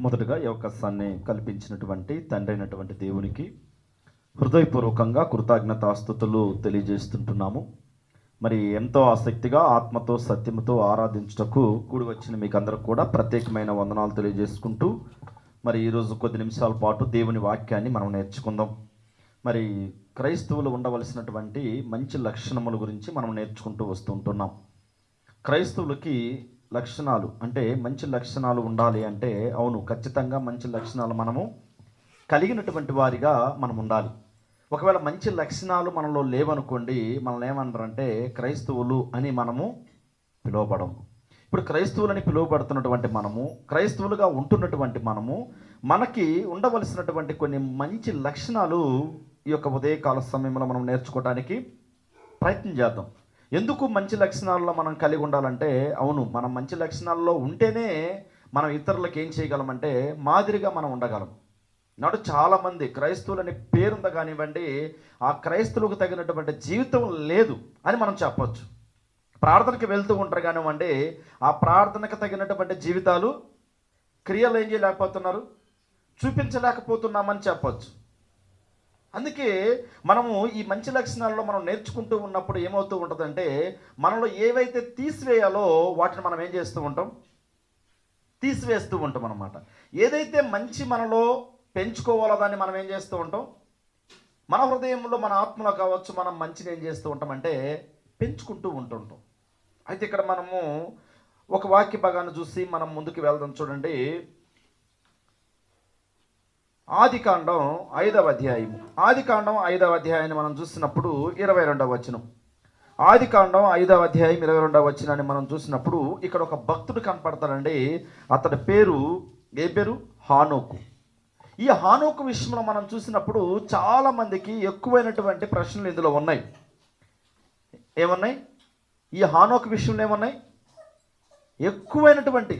మొదటగా ఈ అవకాశాన్ని కల్పించినటువంటి తండ్రి అయినటువంటి దేవునికి హృదయపూర్వకంగా కృతజ్ఞతాస్తుతులు తెలియజేస్తుంటున్నాము. మరి ఎంతో ఆసక్తిగా ఆత్మతో సత్యముతో ఆరాధించుటకు కూడి వచ్చిన మీకు అందరికి కూడా ప్రత్యేకమైన వందనాలు తెలియజేసుకుంటూ మరి ఈరోజు కొద్ది నిమిషాల పాటు దేవుని వాక్యాన్ని మనం నేర్చుకుందాం. మరి క్రైస్తవులు ఉండవలసినటువంటి మంచి లక్షణముల గురించి మనం నేర్చుకుంటూ వస్తుంటున్నాం. క్రైస్తవులకి లక్షణాలు అంటే మంచి లక్షణాలు ఉండాలి అంటే అవును, ఖచ్చితంగా మంచి లక్షణాలు మనము కలిగినటువంటి వారిగా మనం ఉండాలి. ఒకవేళ మంచి లక్షణాలు మనలో లేవనుకోండి, మనల్ని ఏమన్నారంటే క్రైస్తవులు అని మనము పిలువబడం. ఇప్పుడు క్రైస్తవులని పిలువబడుతున్నటువంటి మనము, క్రైస్తవులుగా ఉంటున్నటువంటి మనము, మనకి ఉండవలసినటువంటి కొన్ని మంచి లక్షణాలు ఈ యొక్క ఉదయకాల సమయంలో మనం నేర్చుకోవడానికి ప్రయత్నం చేద్దాం. ఎందుకు మంచి లక్షణాల్లో మనం కలిగి ఉండాలంటే, అవును, మనం మంచి లక్షణాల్లో ఉంటేనే మనం ఇతరులకు ఏం చేయగలమంటే మాదిరిగా మనం ఉండగలం. నాడు చాలామంది క్రైస్తవులని పేరుంద కానివ్వండి, ఆ క్రైస్తవులకు తగినటువంటి జీవితం లేదు అని మనం చెప్పొచ్చు. ప్రార్థనకి వెళ్తూ ఉంటారు కానివ్వండి, ఆ ప్రార్థనకు తగినటువంటి జీవితాలు, క్రియలు ఏం చేయలేకపోతున్నారు, చూపించలేకపోతున్నామని చెప్పొచ్చు. అందుకే మనము ఈ మంచి లక్షణాలలో మనం నేర్చుకుంటూ ఉన్నప్పుడు ఏమవుతూ ఉంటుందంటే, మనలో ఏవైతే తీసివేయాలో వాటిని మనం ఏం చేస్తూ ఉంటాం, తీసివేస్తూ ఉంటాం అన్నమాట. ఏదైతే మంచి మనలో పెంచుకోవాలో దాన్ని మనం ఏం చేస్తూ ఉంటాం, మన హృదయంలో మన ఆత్మలో కావచ్చు, మనం మంచిని ఏం చేస్తూ ఉంటామంటే పెంచుకుంటూ ఉంటుంటాం. అయితే ఇక్కడ మనము ఒక వాక్య భాగాన్ని చూసి మనం ముందుకు వెళ్దాం. చూడండి, ఆదికాండం 5వ అధ్యాయము. ఆదికాండం 5వ అధ్యాయాన్ని మనం చూసినప్పుడు 22వ వచనం. ఆదికాండం 5వ అధ్యాయం 22వ వచనాన్ని మనం చూసినప్పుడు ఇక్కడ ఒక భక్తుడు కనపడతాడండి. అతడి పేరు ఏ పేరు? హానోకు. ఈ హానోకు విషయంలో మనం చూసినప్పుడు చాలామందికి ఎక్కువైనటువంటి ప్రశ్నలు ఇందులో ఉన్నాయి. ఏమన్నాయి? ఈ హానోకు విషయంలో ఏమన్నాయి? ఎక్కువైనటువంటి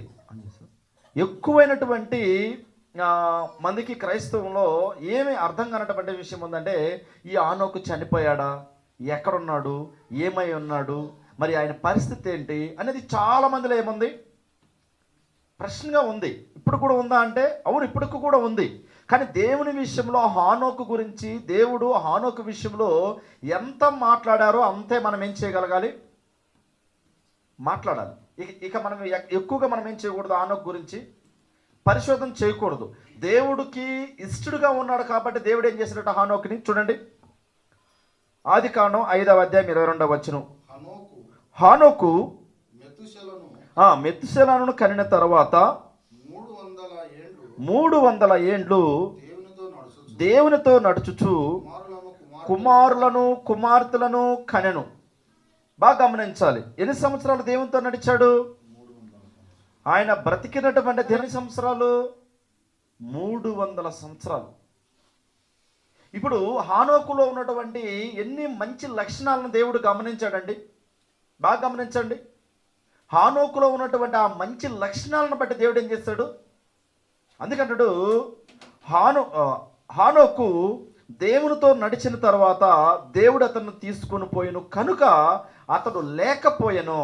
మందికి క్రైస్తవంలో ఏమి అర్థం కానటువంటి విషయం ఉందంటే, ఈ హానోకు చనిపోయాడా, ఎక్కడున్నాడు, ఏమై ఉన్నాడు, మరి ఆయన పరిస్థితి ఏంటి అనేది చాలా మందిలో ఏముంది, ప్రశ్నగా ఉంది. ఇప్పుడు కూడా ఉందా అంటే అవును, ఇప్పటికి కూడా ఉంది. కానీ దేవుని విషయంలో హానోకు గురించి దేవుడు హానోకు విషయంలో ఎంత మాట్లాడారో అంతే మనం ఏం చేయగలగాలి, మాట్లాడాలి. ఇక మనం ఎక్కువగా మనం ఏం చేయకూడదు, హానోకు గురించి పరిశోధన చేయకూడదు. దేవుడికి ఇష్టడుగా ఉన్నాడు కాబట్టి దేవుడు ఏం చేసినట్టు హానోకుని చూడండి. ఆదికాండం 5వ అధ్యాయం 22వ వచనం. హానోకు మెతుషెలను కనిన తర్వాత 300 ఏండ్లు దేవునితో నడుచుచు కుమారులను కుమార్తెలను కనెను. బాగా గమనించాలి, ఎన్ని సంవత్సరాలు దేవునితో నడిచాడు? ఆయన బ్రతికినటువంటి ఎన్ని సంవత్సరాలు? 300 సంవత్సరాలు. ఇప్పుడు హానోకులో ఉన్నటువంటి ఎన్ని మంచి లక్షణాలను దేవుడు గమనించాడండి. బాగా గమనించండి, హానోకులో ఉన్నటువంటి ఆ మంచి లక్షణాలను బట్టి దేవుడు ఏం చేస్తాడు? అందుకంటాడు, హానోకు దేవునితో నడిచిన తర్వాత దేవుడు అతన్ని తీసుకుని పోయిను కనుక అతడు లేకపోయాను.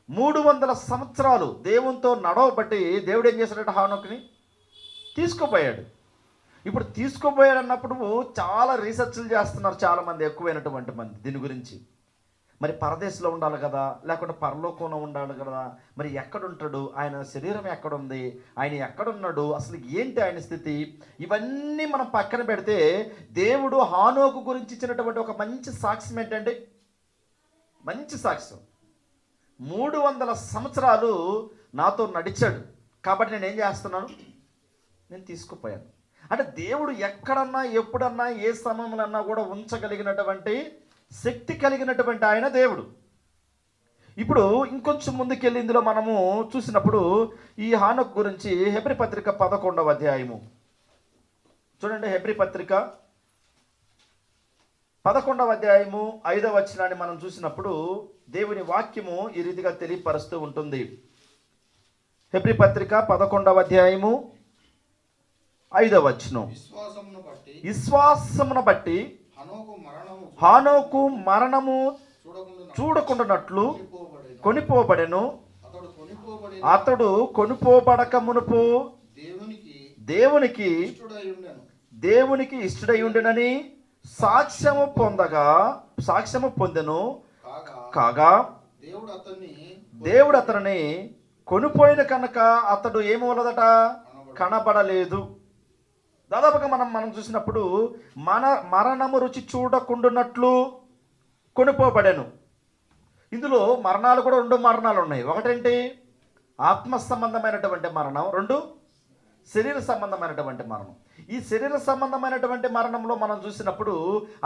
300 సంవత్సరాలు దేవునితో నడవబట్టి దేవుడు ఏం చేశాడంటే హానోకుని తీసుకుపోయాడు. ఇప్పుడు తీసుకుపోయాడు అన్నప్పుడు చాలా రీసెర్చ్లు చేస్తున్నారు చాలామంది, ఎక్కువైనటువంటి మంది దీని గురించి. మరి పరదేశంలో ఉండాలి కదా, లేకుంటే పరలోకంలో ఉండాలి కదా, మరి ఎక్కడుంటాడు, ఆయన శరీరం ఎక్కడుంది, ఆయన ఎక్కడున్నాడు, అసలు ఏంటి ఆయన స్థితి, ఇవన్నీ మనం పక్కన పెడితే దేవుడు హానోకు గురించి ఇచ్చినటువంటి ఒక మంచి సాక్ష్యం ఏంటండి, మంచి సాక్ష్యం. 300 సంవత్సరాలు నాతో నడిచాడు కాబట్టి నేను ఏం చేస్తున్నాను, నేను తీసుకుపోయాను. అంటే దేవుడు ఎక్కడన్నా ఎప్పుడన్నా ఏ సమయంలో కూడా ఉంచగలిగినటువంటి శక్తి కలిగినటువంటి ఆయన దేవుడు. ఇప్పుడు ఇంకొంచెం ముందుకెళ్ళి ఇందులో మనము చూసినప్పుడు ఈ హానోకు గురించి హెబ్రీ పత్రిక 11వ అధ్యాయము చూడండి. హెబ్రీ పత్రిక 11వ అధ్యాయము 5వ వచనాన్ని మనం చూసినప్పుడు దేవుని వాక్యము ఈ రీతిగా తెలియపరుస్తూ ఉంటుంది. హెబ్రీ పత్రిక 11వ అధ్యాయము 5వ వచనం. విశ్వాసమును బట్టి హానోకు మరణము చూడకుండానట్లు కొనిపోబడెను. అతడు కొనుపోబడక మునుపు దేవునికి ఇష్టడై ఉండెనని సాక్ష్యము పొందెను. కాగా దేవుడు అతనిని కొనిపోయిన కనుక అతడు ఏమవలదట, కనబడలేదు. దాదాపుగా మనం చూసినప్పుడు మరణము రుచి చూడకుండానట్లు కొనిపోబడెను. ఇందులో మరణాలు కూడా 2 మరణాలు ఉన్నాయి. ఒకటేంటి, ఆత్మ సంబంధమైనటువంటి మరణం. 2 శరీర సంబంధమైనటువంటి మరణం. ఈ శరీర సంబంధమైనటువంటి మరణంలో మనం చూసినప్పుడు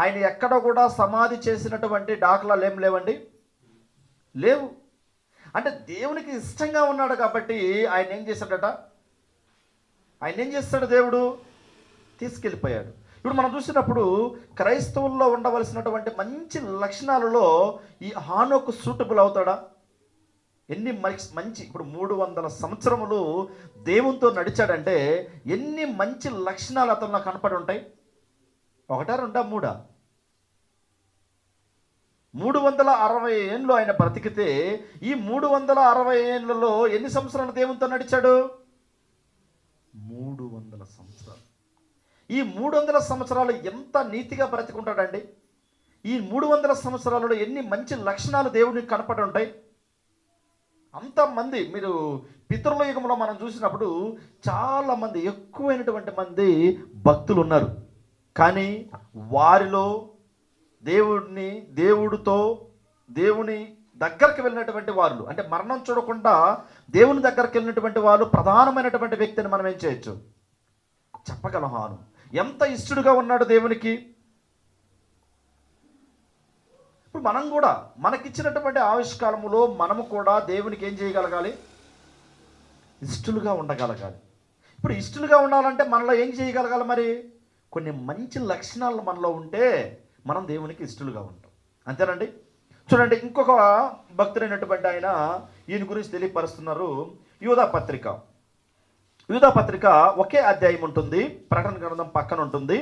ఆయన ఎక్కడ కూడా సమాధి చేసినటువంటి దాఖలాలు ఏం లేవండి, లేవు. అంటే దేవునికి ఇష్టంగా ఉన్నాడు కాబట్టి ఆయన ఏం చేస్తాడు, దేవుడు తీసుకెళ్ళిపోయాడు. ఇప్పుడు మనం చూసినప్పుడు క్రైస్తవుల్లో ఉండవలసినటువంటి మంచి లక్షణాలలో ఈ హానోకు సూటబుల్ అవుతాడా? ఎన్ని మంచి, ఇప్పుడు 300 సంవత్సరములు దేవునితో నడిచాడంటే ఎన్ని మంచి లక్షణాలు అతను కనపడి ఉంటాయి? 1, 2, 3? 360 ఏండ్లు ఆయన బ్రతికితే ఈ 360 ఏండ్లలో ఎన్ని సంవత్సరాలు దేవునితో నడిచాడు? 300 సంవత్సరాలు. ఈ 300 సంవత్సరాలు ఎంత నీతిగా బ్రతికుంటాడండి? ఈ 300 సంవత్సరాలలో ఎన్ని మంచి లక్షణాలు దేవునికి కనపడి ఉంటాయి? అంతమంది, మీరు పితరుల యుగంలో మనం చూసినప్పుడు చాలామంది, ఎక్కువైనటువంటి మంది భక్తులు ఉన్నారు. కానీ వారిలో దేవుని దగ్గరికి వెళ్ళినటువంటి వాళ్ళు, అంటే మరణం చూడకుండా దేవుని దగ్గరికి వెళ్ళినటువంటి వాళ్ళు ప్రధానమైనటువంటి వ్యక్తిని మనం ఏం చేయొచ్చు, చెప్పగలం. హాను ఎంత ఇష్టడుగా ఉన్నాడు దేవునికి. ఇప్పుడు మనం కూడా మనకిచ్చినటువంటి ఆయుష్కాలములో మనము కూడా దేవునికి ఏం చేయగలగాలి, ఇష్టలుగా ఉండగలగాలి. ఇప్పుడు ఇష్టలుగా ఉండాలంటే మనలో ఏం చేయగలగాలి? మరి కొన్ని మంచి లక్షణాలు మనలో ఉంటే మనం దేవునికి ఇష్టలుగా ఉంటాం. అంతేనండి. చూడండి, ఇంకొక భక్తుడైనటువంటి ఆయన ఈయన గురించి తెలియపరుస్తున్నారు. యూదా పత్రిక ఒకే అధ్యాయం ఉంటుంది, ప్రకటన గ్రంథం పక్కన ఉంటుంది.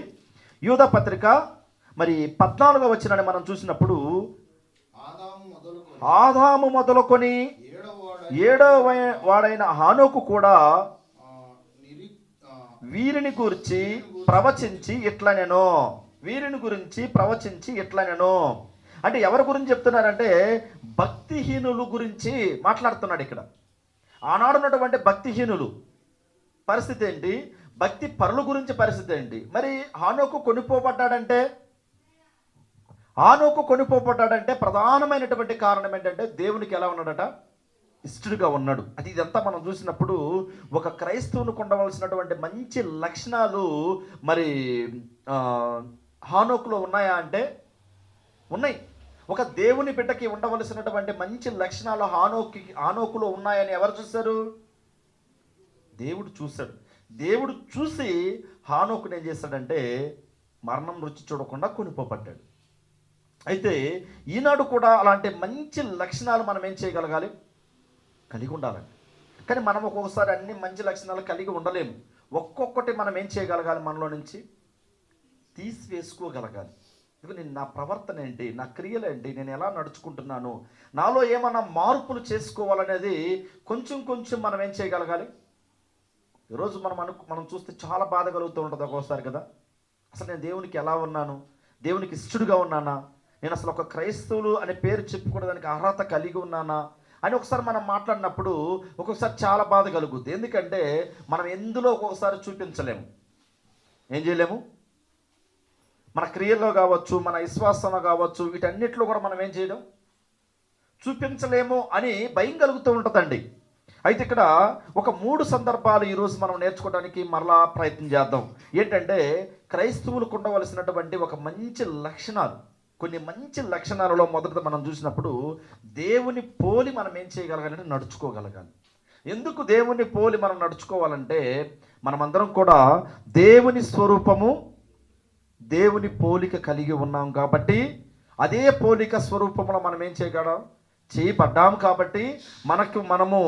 యూదా పత్రిక మరి 14వ వచనాన్ని మనం చూసినప్పుడు ఆదాము మొదలుకొని 7వ వాడైన హానోకు కూడా వీరిని గురించి ప్రవచించి ఇట్లనెను. అంటే ఎవరి గురించి చెప్తున్నారంటే భక్తిహీనులు గురించి మాట్లాడుతున్నాడు ఇక్కడ. ఆనాడున్నటువంటి భక్తిహీనులు పరిస్థితి ఏంటి, భక్తి పరుల గురించి పరిస్థితి ఏంటి? మరి హానోకు కొనిపోబడ్డాడంటే ప్రధానమైనటువంటి కారణం ఏంటంటే దేవునికి ఎలా ఉన్నాడట, ఇష్టడుగా ఉన్నాడు. ఇదంతా మనం చూసినప్పుడు ఒక క్రైస్తవునికి ఉండవలసినటువంటి మంచి లక్షణాలు మరి హానోకులో ఉన్నాయా అంటే ఉన్నాయి. ఒక దేవుని బిడ్డకి ఉండవలసినటువంటి మంచి లక్షణాలు హానోకులో ఉన్నాయని ఎవరు చూశారు? దేవుడు చూశాడు. దేవుడు చూసి హానోకుని ఏం చేశాడంటే మరణం రుచి చూడకుండా కొనిపోబడ్డాడు. అయితే ఈనాడు కూడా అలాంటి మంచి లక్షణాలు మనం ఏం చేయగలగాలి, కలిగి ఉండాలండి. కానీ మనం ఒక్కొక్కసారి అన్ని మంచి లక్షణాలు కలిగి ఉండలేము. ఒక్కొక్కటి మనం ఏం చేయగలగాలి, మనలో నుంచి తీసివేసుకోగలగాలి. నా ప్రవర్తన ఏంటి, నా క్రియలు ఏంటి, నేను ఎలా నడుచుకుంటున్నాను, నాలో ఏమైనా మార్పులు చేసుకోవాలనేది కొంచెం మనం ఏం చేయగలగాలి. ఈరోజు మనం చూస్తే చాలా బాధ కలుగుతూ ఉంటుంది ఒక్కోసారి కదా. అసలు నేను దేవునికి ఎలా ఉన్నాను, దేవునికి ఇష్టడుగా ఉన్నానా, నేను అసలు ఒక క్రైస్తవులు అనే పేరు చెప్పుకోవడానికి అర్హత కలిగి ఉన్నానా అని ఒకసారి మనం మాట్లాడినప్పుడు ఒక్కొక్కసారి చాలా బాధ కలుగుద్ది. ఎందుకంటే మనం ఎందులో ఒక్కొక్కసారి చూపించలేము, ఏం చేయలేము. మన క్రియల్లో కావచ్చు, మన విశ్వాసంలో కావచ్చు, వీటన్నిటిలో కూడా మనం ఏం చేయలేం, చూపించలేము అని భయం కలుగుతూ ఉంటుందండి. అయితే ఇక్కడ ఒక 3 సందర్భాలు ఈరోజు మనం నేర్చుకోవడానికి మరలా ప్రయత్నం చేద్దాం. ఏంటంటే క్రైస్తవులకు ఉండవలసినటువంటి ఒక మంచి లక్షణాలు, కొన్ని మంచి లక్షణాలలో మొదట మనం చూసినప్పుడు దేవుని పోలి మనం ఏం చేయగలగాలంటే నడుచుకోగలగాలి. ఎందుకు దేవుని పోలి మనం నడుచుకోవాలంటే మనమందరం కూడా దేవుని స్వరూపము, దేవుని పోలిక కలిగి ఉన్నాం కాబట్టి అదే పోలిక స్వరూపంలో మనం ఏం చేయబడ్డాము కాబట్టి మనము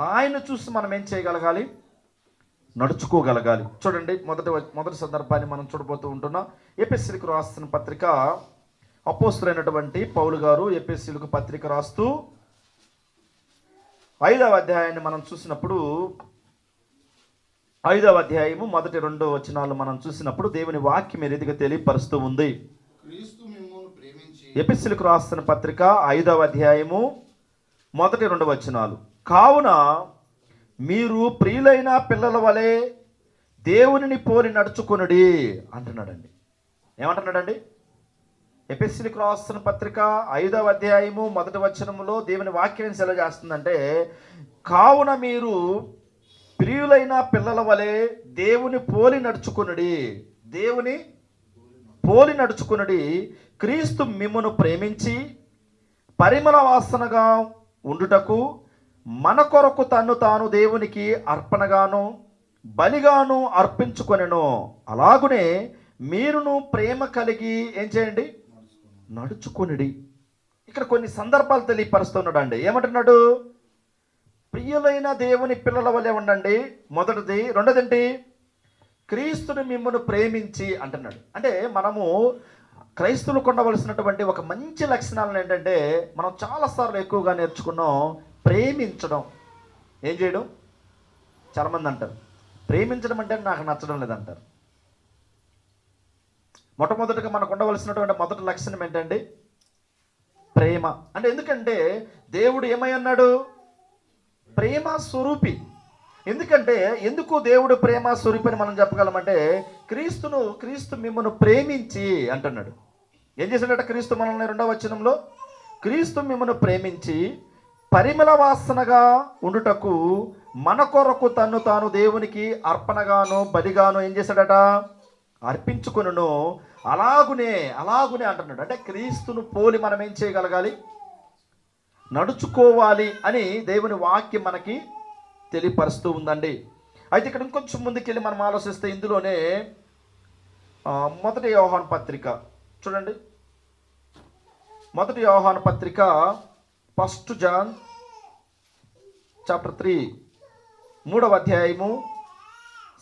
ఆయన చూసి మనం ఏం చేయగలగాలి, నడుచుకోగలగాలి. చూడండి, మొదటి సందర్భాన్ని మనం చూడబోతూ ఉంటున్నాం. ఎఫెసీయులకు రాస్తున్న పత్రిక, అపోస్తలుడైనటువంటి పౌలు గారు ఎఫెసీయులకు పత్రిక రాస్తూ 5వ అధ్యాయాన్ని మనం చూసినప్పుడు 5వ అధ్యాయము మొదటి 2 వచనాలు మనం చూసినప్పుడు దేవుని వాక్యం ఏ రీతిగా తెలియపరుస్తూ ఉంది. ఎఫెసీయులకు రాసిన పత్రిక 5వ అధ్యాయము మొదటి 2 వచనాలు. కావున మీరు ప్రియులైన పిల్లల వలె దేవునిని పోలి నడుచుకొనుడి అంటున్నాడండి. ఏమంటున్నాడండి? ఎఫెసీయులకు రాసిన పత్రిక 5వ అధ్యాయము మొదటి వచనములో దేవుని వాక్యం సెలవు చేస్తుందంటే, కావున మీరు ప్రియులైన పిల్లల వలె దేవుని పోలి నడుచుకొనుడి, దేవుని పోలి నడుచుకొనుడి. క్రీస్తు మిమ్మును ప్రేమించి పరిమళ వాసనగా ఉండుటకు మన కొరకు తన్ను తాను దేవునికి అర్పణగాను బలిగాను అర్పించుకొనెను. అలాగునే మీరును ప్రేమ కలిగి ఏం చేయండి? నడుచుకొనిడి. ఇక్కడ కొన్ని సందర్భాలు తెలియపరుస్తున్నాడు అండి. ఏమంటున్నాడు? ప్రియులైన దేవుని పిల్లల వలె ఉండండి, మొదటిది. రెండోదేంటి? క్రీస్తుని మిమ్మల్ని ప్రేమించి అంటున్నాడు. అంటే మనము క్రైస్తవులకు ఉండవలసినటువంటి ఒక మంచి లక్షణాలను ఏంటంటే, మనం చాలాసార్లు ఎక్కువగా నేర్చుకున్నాం ప్రేమించడం. ఏం చేయడం? చాలామంది అంటారు ప్రేమించడం అంటే నాకు నచ్చడం లేదంటారు. మొట్టమొదటిగా మనకు ఉండవలసినటువంటి మొదటి లక్షణం ఏంటండి? ప్రేమ. అంటే ఎందుకంటే దేవుడు ఏమై అన్నాడు? ప్రేమ స్వరూపి. ఎందుకంటే ఎందుకు దేవుడు ప్రేమ స్వరూపి అని మనం చెప్పగలమంటే, క్రీస్తు మిమ్మల్ని ప్రేమించి అంటున్నాడు. ఏం చేశాడట క్రీస్తు మనల్ని? 2వ వచనంలో, క్రీస్తు మిమ్మల్ని ప్రేమించి పరిమళ వాసనగా ఉండుటకు మన కొరకు తన్ను తాను దేవునికి అర్పణగాను బలిగాను ఏం చేశాడట? అర్పించుకొనును. అలాగునే అంటున్నాడు. అంటే క్రీస్తును పోలి మనం ఏం చేయగలగాలి? నడుచుకోవాలి అని దేవుని వాక్యం మనకి తెలియపరుస్తూ ఉందండి. అయితే ఇక్కడ ఇంకొంచెం ముందుకెళ్ళి మనం ఆలోచిస్తే ఇందులోనే మొదటి యోహాను పత్రిక చూడండి. మొదటి యోహాను పత్రిక 1 జాన్ చాప్టర్ 3 3వ అధ్యాయము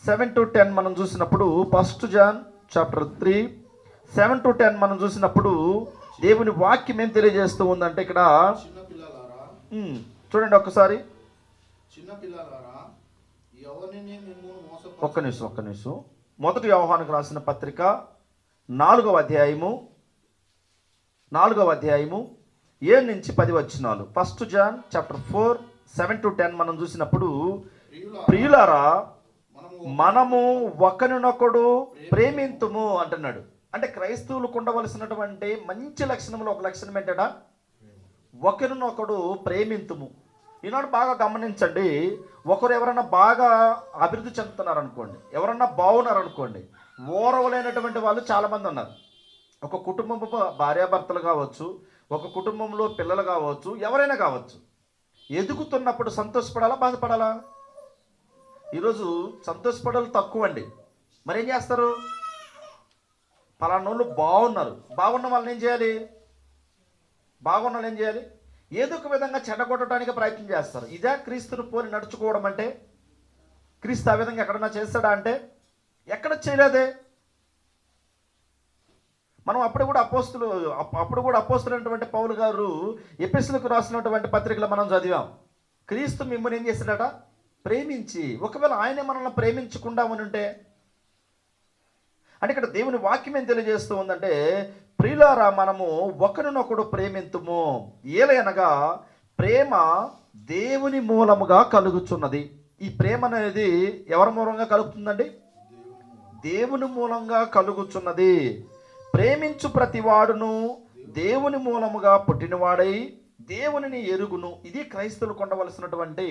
7 to 10 మనం చూసినప్పుడు, 1 జాన్ చాప్టర్ 3 7 to 10 మనం చూసినప్పుడు దేవుని వాక్యం ఏం తెలియజేస్తూ ఉందంటే, ఇక్కడ చూడండి ఒక్కసారి. ఒక్క నిమిషం. మొదటి యోహానుకు రాసిన పత్రిక 4వ అధ్యాయము 7 నుంచి 10 వచనాలు. 1 జాన్ చాప్టర్ 4 7 to 10 మనం చూసినప్పుడు, ప్రియులారా మనము ఒకరినొకడు ప్రేమింతుము అంటున్నాడు. అంటే క్రైస్తవులకు ఉండవలసినటువంటి మంచి లక్షణంలో ఒక లక్షణం ఏంటట? ఒకరినొకడు ప్రేమింతుము. ఈనాడు బాగా గమనించండి, ఒకరు ఎవరైనా బాగా అభివృద్ధి చెందుతున్నారు అనుకోండి, ఎవరన్నా బాగున్నారు అనుకోండి, ఓరవలేనటువంటి వాళ్ళు చాలామంది ఉన్నారు. ఒక కుటుంబం భార్యాభర్తలు కావచ్చు, ఒక కుటుంబంలో పిల్లలు కావచ్చు, ఎవరైనా కావచ్చు. ఎదుగుతున్నప్పుడు సంతోషపడాలా బాధపడాలా? ఈరోజు సంతోషపడాలి తక్కువ అండి. మరి ఏం చేస్తారు? పలానోళ్ళు బాగున్న వాళ్ళని ఏం చేయాలి? బాగున్న వాళ్ళు ఏం చేయాలి? ఏదో ఒక విధంగా చెడగొట్టడానికి ప్రయత్నం చేస్తారు. ఇదే క్రీస్తును పోలి నడుచుకోవడం అంటే? క్రీస్తు ఆ విధంగా ఎక్కడన్నా చేస్తాడా అంటే? ఎక్కడ చేయలేదే. మనం అప్పుడు కూడా అపోస్తులైనటువంటి పౌలు గారు ఎఫెసీయులకు రాసినటువంటి పత్రికలో మనం చదివాం. క్రీస్తు మిమ్మల్ని ఏం చేశాడట? ప్రేమించి. ఒకవేళ ఆయనే మనల్ని ప్రేమించకుండా ఉంటే, అంటే ఇక్కడ దేవుని వాక్యం ఏం తెలియజేస్తూ ఉందంటే, ప్రియులారా మనము ఒకరినొకడు ప్రేమింతుము, ఏలయనగా ప్రేమ దేవుని మూలముగా కలుగుచున్నది. ఈ ప్రేమ అనేది ఎవరి మూలంగా కలుగుతుందండి? దేవుని మూలంగా కలుగుచున్నది. ప్రేమించు ప్రతివాడును దేవుని మూలముగా పుట్టినవాడై దేవునిని ఎరుగును. ఇది క్రైస్తవులకు ఉండవలసినటువంటి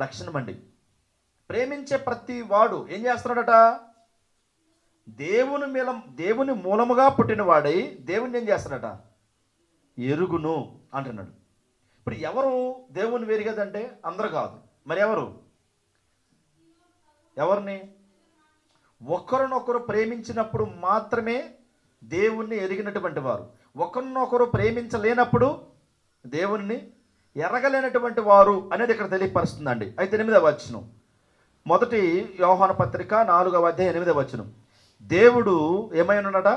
లక్షణం అండి. ప్రేమించే ప్రతి వాడు ఏం చేస్తున్నాడట? దేవుని మూలముగా పుట్టినవాడై దేవుని ఏం చేస్తున్నాడట? ఎరుగును అంటున్నాడు. ఇప్పుడు ఎవరు దేవుని వెరిగదంటే? అందరూ కాదు. మరి ఎవరిని? ఒకరినొకరు ప్రేమించినప్పుడు మాత్రమే దేవుణ్ణి ఎరిగినటువంటి వారు. ఒకరినొకరు ప్రేమించలేనప్పుడు దేవుణ్ణి ఎరగలేనటువంటి వారు అనేది ఇక్కడ తెలియపరుస్తుందండి. అయితే 8వ వచనం, మొదటి యోహాను పత్రిక 4వ అధ్యాయం 8వ వచనం, దేవుడు ఏమై ఉన్నాడట?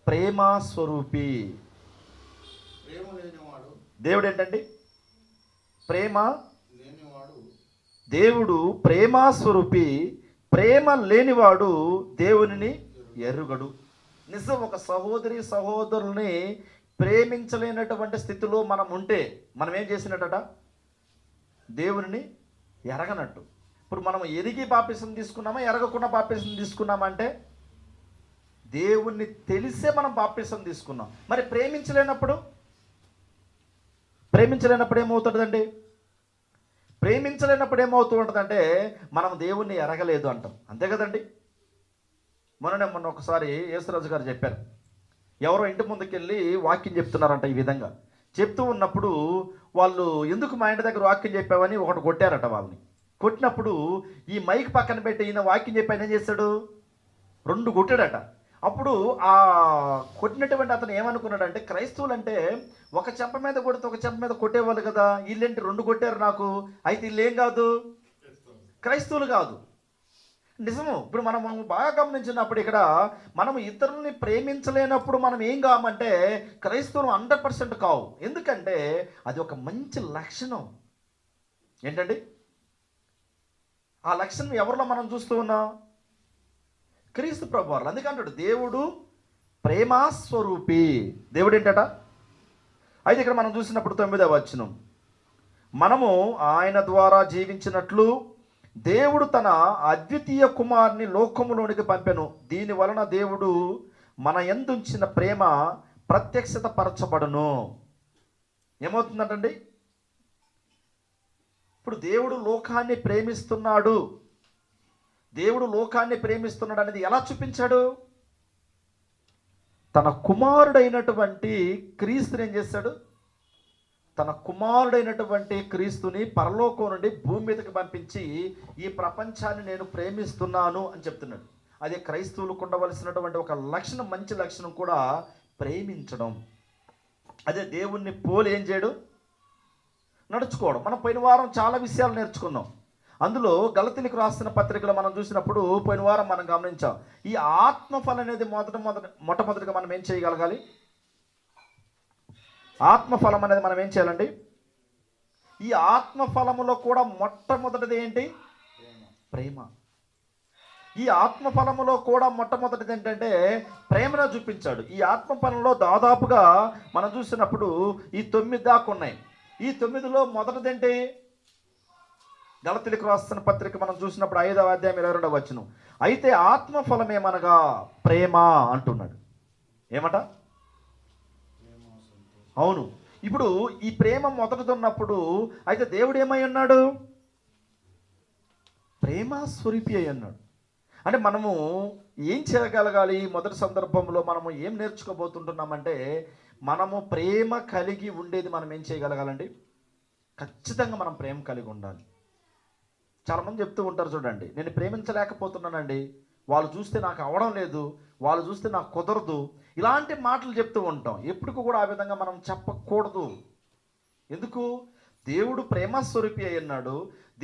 ప్రేమ స్వరూపి. దేవుడు ఏంటండి? ప్రేమ దేవుడు ప్రేమాస్వరూపి, ప్రేమ లేనివాడు దేవునిని ఎరుగడు. నిజం, ఒక సహోదరి సహోదరుల్ని ప్రేమించలేనటువంటి స్థితిలో మనం ఉంటే మనం ఏం చేసినట్ట? దేవునిని ఎరగనట్టు. ఇప్పుడు మనం ఎరిగి బాప్తిసం తీసుకున్నామా, ఎరగకుండా బాప్తిసం తీసుకున్నామా అంటే దేవుణ్ణి తెలిసే మనం బాప్తిసం తీసుకున్నాం. మరి ప్రేమించలేనప్పుడు ఏమవుతుందండి? ప్రేమించలేనప్పుడు ఏమవుతూ ఉంటుందంటే మనం దేవుణ్ణి ఎరగలేదు అంటాం. అంతే కదండి. మొన్న ఒకసారి యేసురాజు గారు చెప్పారు, ఎవరో ఇంటి ముందుకెళ్ళి వాక్యం చెప్తున్నారంట. ఈ విధంగా చెప్తూ ఉన్నప్పుడు వాళ్ళు ఎందుకు మా ఇంటి దగ్గర వాక్యం చెప్పావని ఒకటి కొట్టారట. వాళ్ళని కొట్టినప్పుడు ఈ మైక్ పక్కన పెట్టి ఈయన వాక్యం చెప్పాను ఏం చేశాడు? 2 కొట్టాడట. అప్పుడు ఆ కొట్టినటువంటి అతను ఏమనుకున్నాడంటే, క్రైస్తవులు అంటే ఒక చెంప మీద కొడితే ఒక చెంప మీద కొట్టేవాళ్ళు కదా, వీళ్ళేంటి 2 కొట్టారు నాకు, అయితే వీళ్ళేం కాదు, క్రైస్తవులు కాదు. నిజము. ఇప్పుడు మనం బాగా గమనించినప్పుడు ఇక్కడ మనం ఇతరుల్ని ప్రేమించలేనప్పుడు మనం ఏం కామంటే క్రైస్తవులు 100% కావు. ఎందుకంటే అది ఒక మంచి లక్షణం. ఏంటండి ఆ లక్షణం? ఎవరిలో మనం చూస్తూ ఉన్నాం? క్రీస్తు ప్రభు వారు. అందుకంటాడు దేవుడు ప్రేమాస్వరూపి. దేవుడు ఏంటట? అయితే ఇక్కడ మనం చూసినప్పుడు 9వ వచనం, మనము ఆయన ద్వారా జీవించినట్లు దేవుడు తన అద్వితీయ కుమారుని లోకములోనికి పంపెను, దీని వలన దేవుడు మన యందుంచిన ప్రేమ ప్రత్యక్షత పరచబడును. ఏమవుతుందంటండి? ఇప్పుడు దేవుడు లోకాన్ని ప్రేమిస్తున్నాడు, దేవుడు లోకాన్ని ప్రేమిస్తున్నాడు అనేది ఎలా చూపించాడు? తన కుమారుడైనటువంటి క్రీస్తుని ఏం చేశాడు? తన కుమారుడైనటువంటి క్రీస్తుని పరలోకం నుండి భూమి మీదకి పంపించి ఈ ప్రపంచాన్ని నేను ప్రేమిస్తున్నాను అని చెప్తున్నాడు. అదే క్రైస్తవులకు ఉండవలసినటువంటి ఒక లక్షణం, మంచి లక్షణం కూడా ప్రేమించడం. అదే దేవుణ్ణి పోలి ఏం చేయడం? నడుచుకోవడం. మనం పోయిన వారం చాలా విషయాలు నేర్చుకున్నాం. అందులో గలతీలకు రాసిన పత్రికలో మనం చూసినప్పుడు పోయిన వారం మనం గమనించాం, ఈ ఆత్మఫలం అనేది మొట్టమొదటిగా మనం ఏం చేయగలగాలి? ఆత్మఫలం అనేది మనం ఏం చేయాలండి? ఈ ఆత్మఫలములో కూడా మొట్టమొదటిది ఏంటి? ప్రేమ. ఈ ఆత్మఫలములో కూడా మొట్టమొదటిది ఏంటంటే ప్రేమను చూపించాడు. ఈ ఆత్మఫలంలో దాదాపుగా మనం చూసినప్పుడు ఈ 9 దాకా ఉన్నాయి. ఈ 9లో మొదటిది ఏంటి? గలతీలకు రాసిన పత్రిక మనం చూసినప్పుడు 5వ అధ్యాయం 22వ వచనం, అయితే ఆత్మఫలం ఏమనగా ప్రేమ అంటున్నాడు. ఏమట? అవును. ఇప్పుడు ఈ ప్రేమ మొదటిది ఉన్నప్పుడు అయితే దేవుడు ఏమై ఉన్నాడు? ప్రేమ స్వరూపి అయి ఉన్నాడు. అంటే మనము ఏం చేయగలగాలి? మొదటి సందర్భంలో మనము ఏం నేర్చుకోబోతుంటున్నామంటే, మనము ప్రేమ కలిగి ఉండేది మనం ఏం చేయగలగాలండి? ఖచ్చితంగా మనం ప్రేమ కలిగి ఉండాలి. చాలామంది చెప్తూ ఉంటారు చూడండి, నేను ప్రేమించలేకపోతున్నానండి, వాళ్ళు చూస్తే నాకు అవడం లేదు, వాళ్ళు చూస్తే నాకు కుదరదు, ఇలాంటి మాటలు చెప్తూ ఉంటాం. ఎప్పటికీ కూడా ఆ విధంగా మనం చెప్పకూడదు. ఎందుకు? దేవుడు ప్రేమస్వరూపి అయి ఉన్నాడు.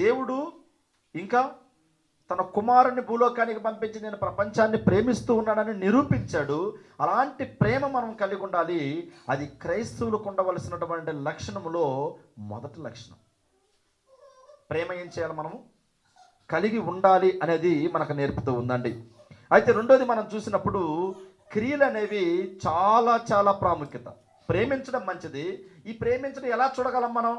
దేవుడు ఇంకా తన కుమారుని భూలోకానికి పంపించి నేను ప్రపంచాన్ని ప్రేమిస్తూ ఉన్నానని నిరూపించాడు. అలాంటి ప్రేమ మనం కలిగి ఉండాలి. అది క్రైస్తవులకు ఉండవలసినటువంటి లక్షణములో మొదటి లక్షణం. ప్రేమ ఏం చేయాలి? మనము కలిగి ఉండాలి అనేది మనకు నేర్పుతూ ఉందండి. అయితే రెండోది మనం చూసినప్పుడు క్రియలు అనేవి చాలా చాలా ప్రాముఖ్యత. ప్రేమించడం మంచిది. ఈ ప్రేమించడం ఎలా చూడగలం మనం?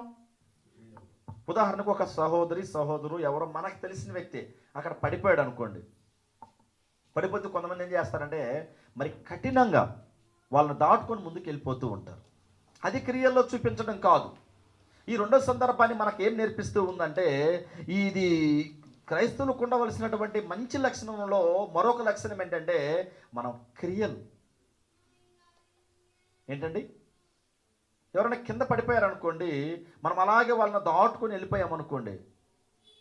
ఉదాహరణకు ఒక సహోదరి సహోదరు ఎవరో మనకు తెలిసిన వ్యక్తి అక్కడ పడిపోయాడు అనుకోండి. పడిపోతే కొంతమంది ఏం చేస్తారంటే మరి కఠినంగా వాళ్ళని దాటుకొని ముందుకు వెళ్ళిపోతూ ఉంటారు. అది క్రియల్లో చూపించడం కాదు. ఈ రెండో సందర్భాన్ని మనకు ఏం నేర్పిస్తూ ఉందంటే, ఇది క్రైస్తవులకు ఉండవలసినటువంటి మంచి లక్షణంలో మరొక లక్షణం ఏంటంటే మనం క్రియలు. ఏంటండి? ఎవరైనా కింద పడిపోయారనుకోండి, మనం అలాగే వాళ్ళని దాటుకొని వెళ్ళిపోయామనుకోండి,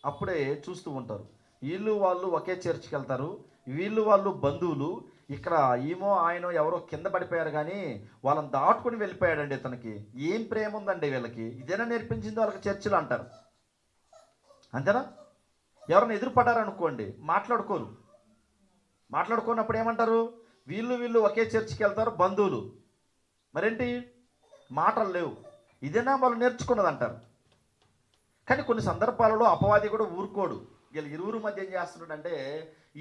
అప్పుడే చూస్తూ ఉంటారు, వీళ్ళు వాళ్ళు ఒకే చర్చికి వెళ్తారు, వీళ్ళు వాళ్ళు బంధువులు, ఇక్కడ ఏమో ఆయన ఎవరో కింద పడిపోయారు కానీ వాళ్ళని దాటుకొని వెళ్ళిపోయాడండి, ఇతనికి ఏం ప్రేమ ఉందండి వీళ్ళకి, ఇదేనా నేర్పించింది వాళ్ళకి చర్చిలు అంటారు. అంతేనా? ఎవరైనా ఎదురుపడ్డారనుకోండి, మాట్లాడుకోనప్పుడు ఏమంటారు? వీళ్ళు ఒకే చర్చికి వెళ్తారు, బంధువులు, మరేంటి మాటలు లేవు, ఇదేనా వాళ్ళు నేర్చుకున్నది అంటారు. కానీ కొన్ని సందర్భాలలో అపవాది కూడా ఊరుకోడు. వీళ్ళు ఇరువురు మధ్య ఏం చేస్తున్నాడంటే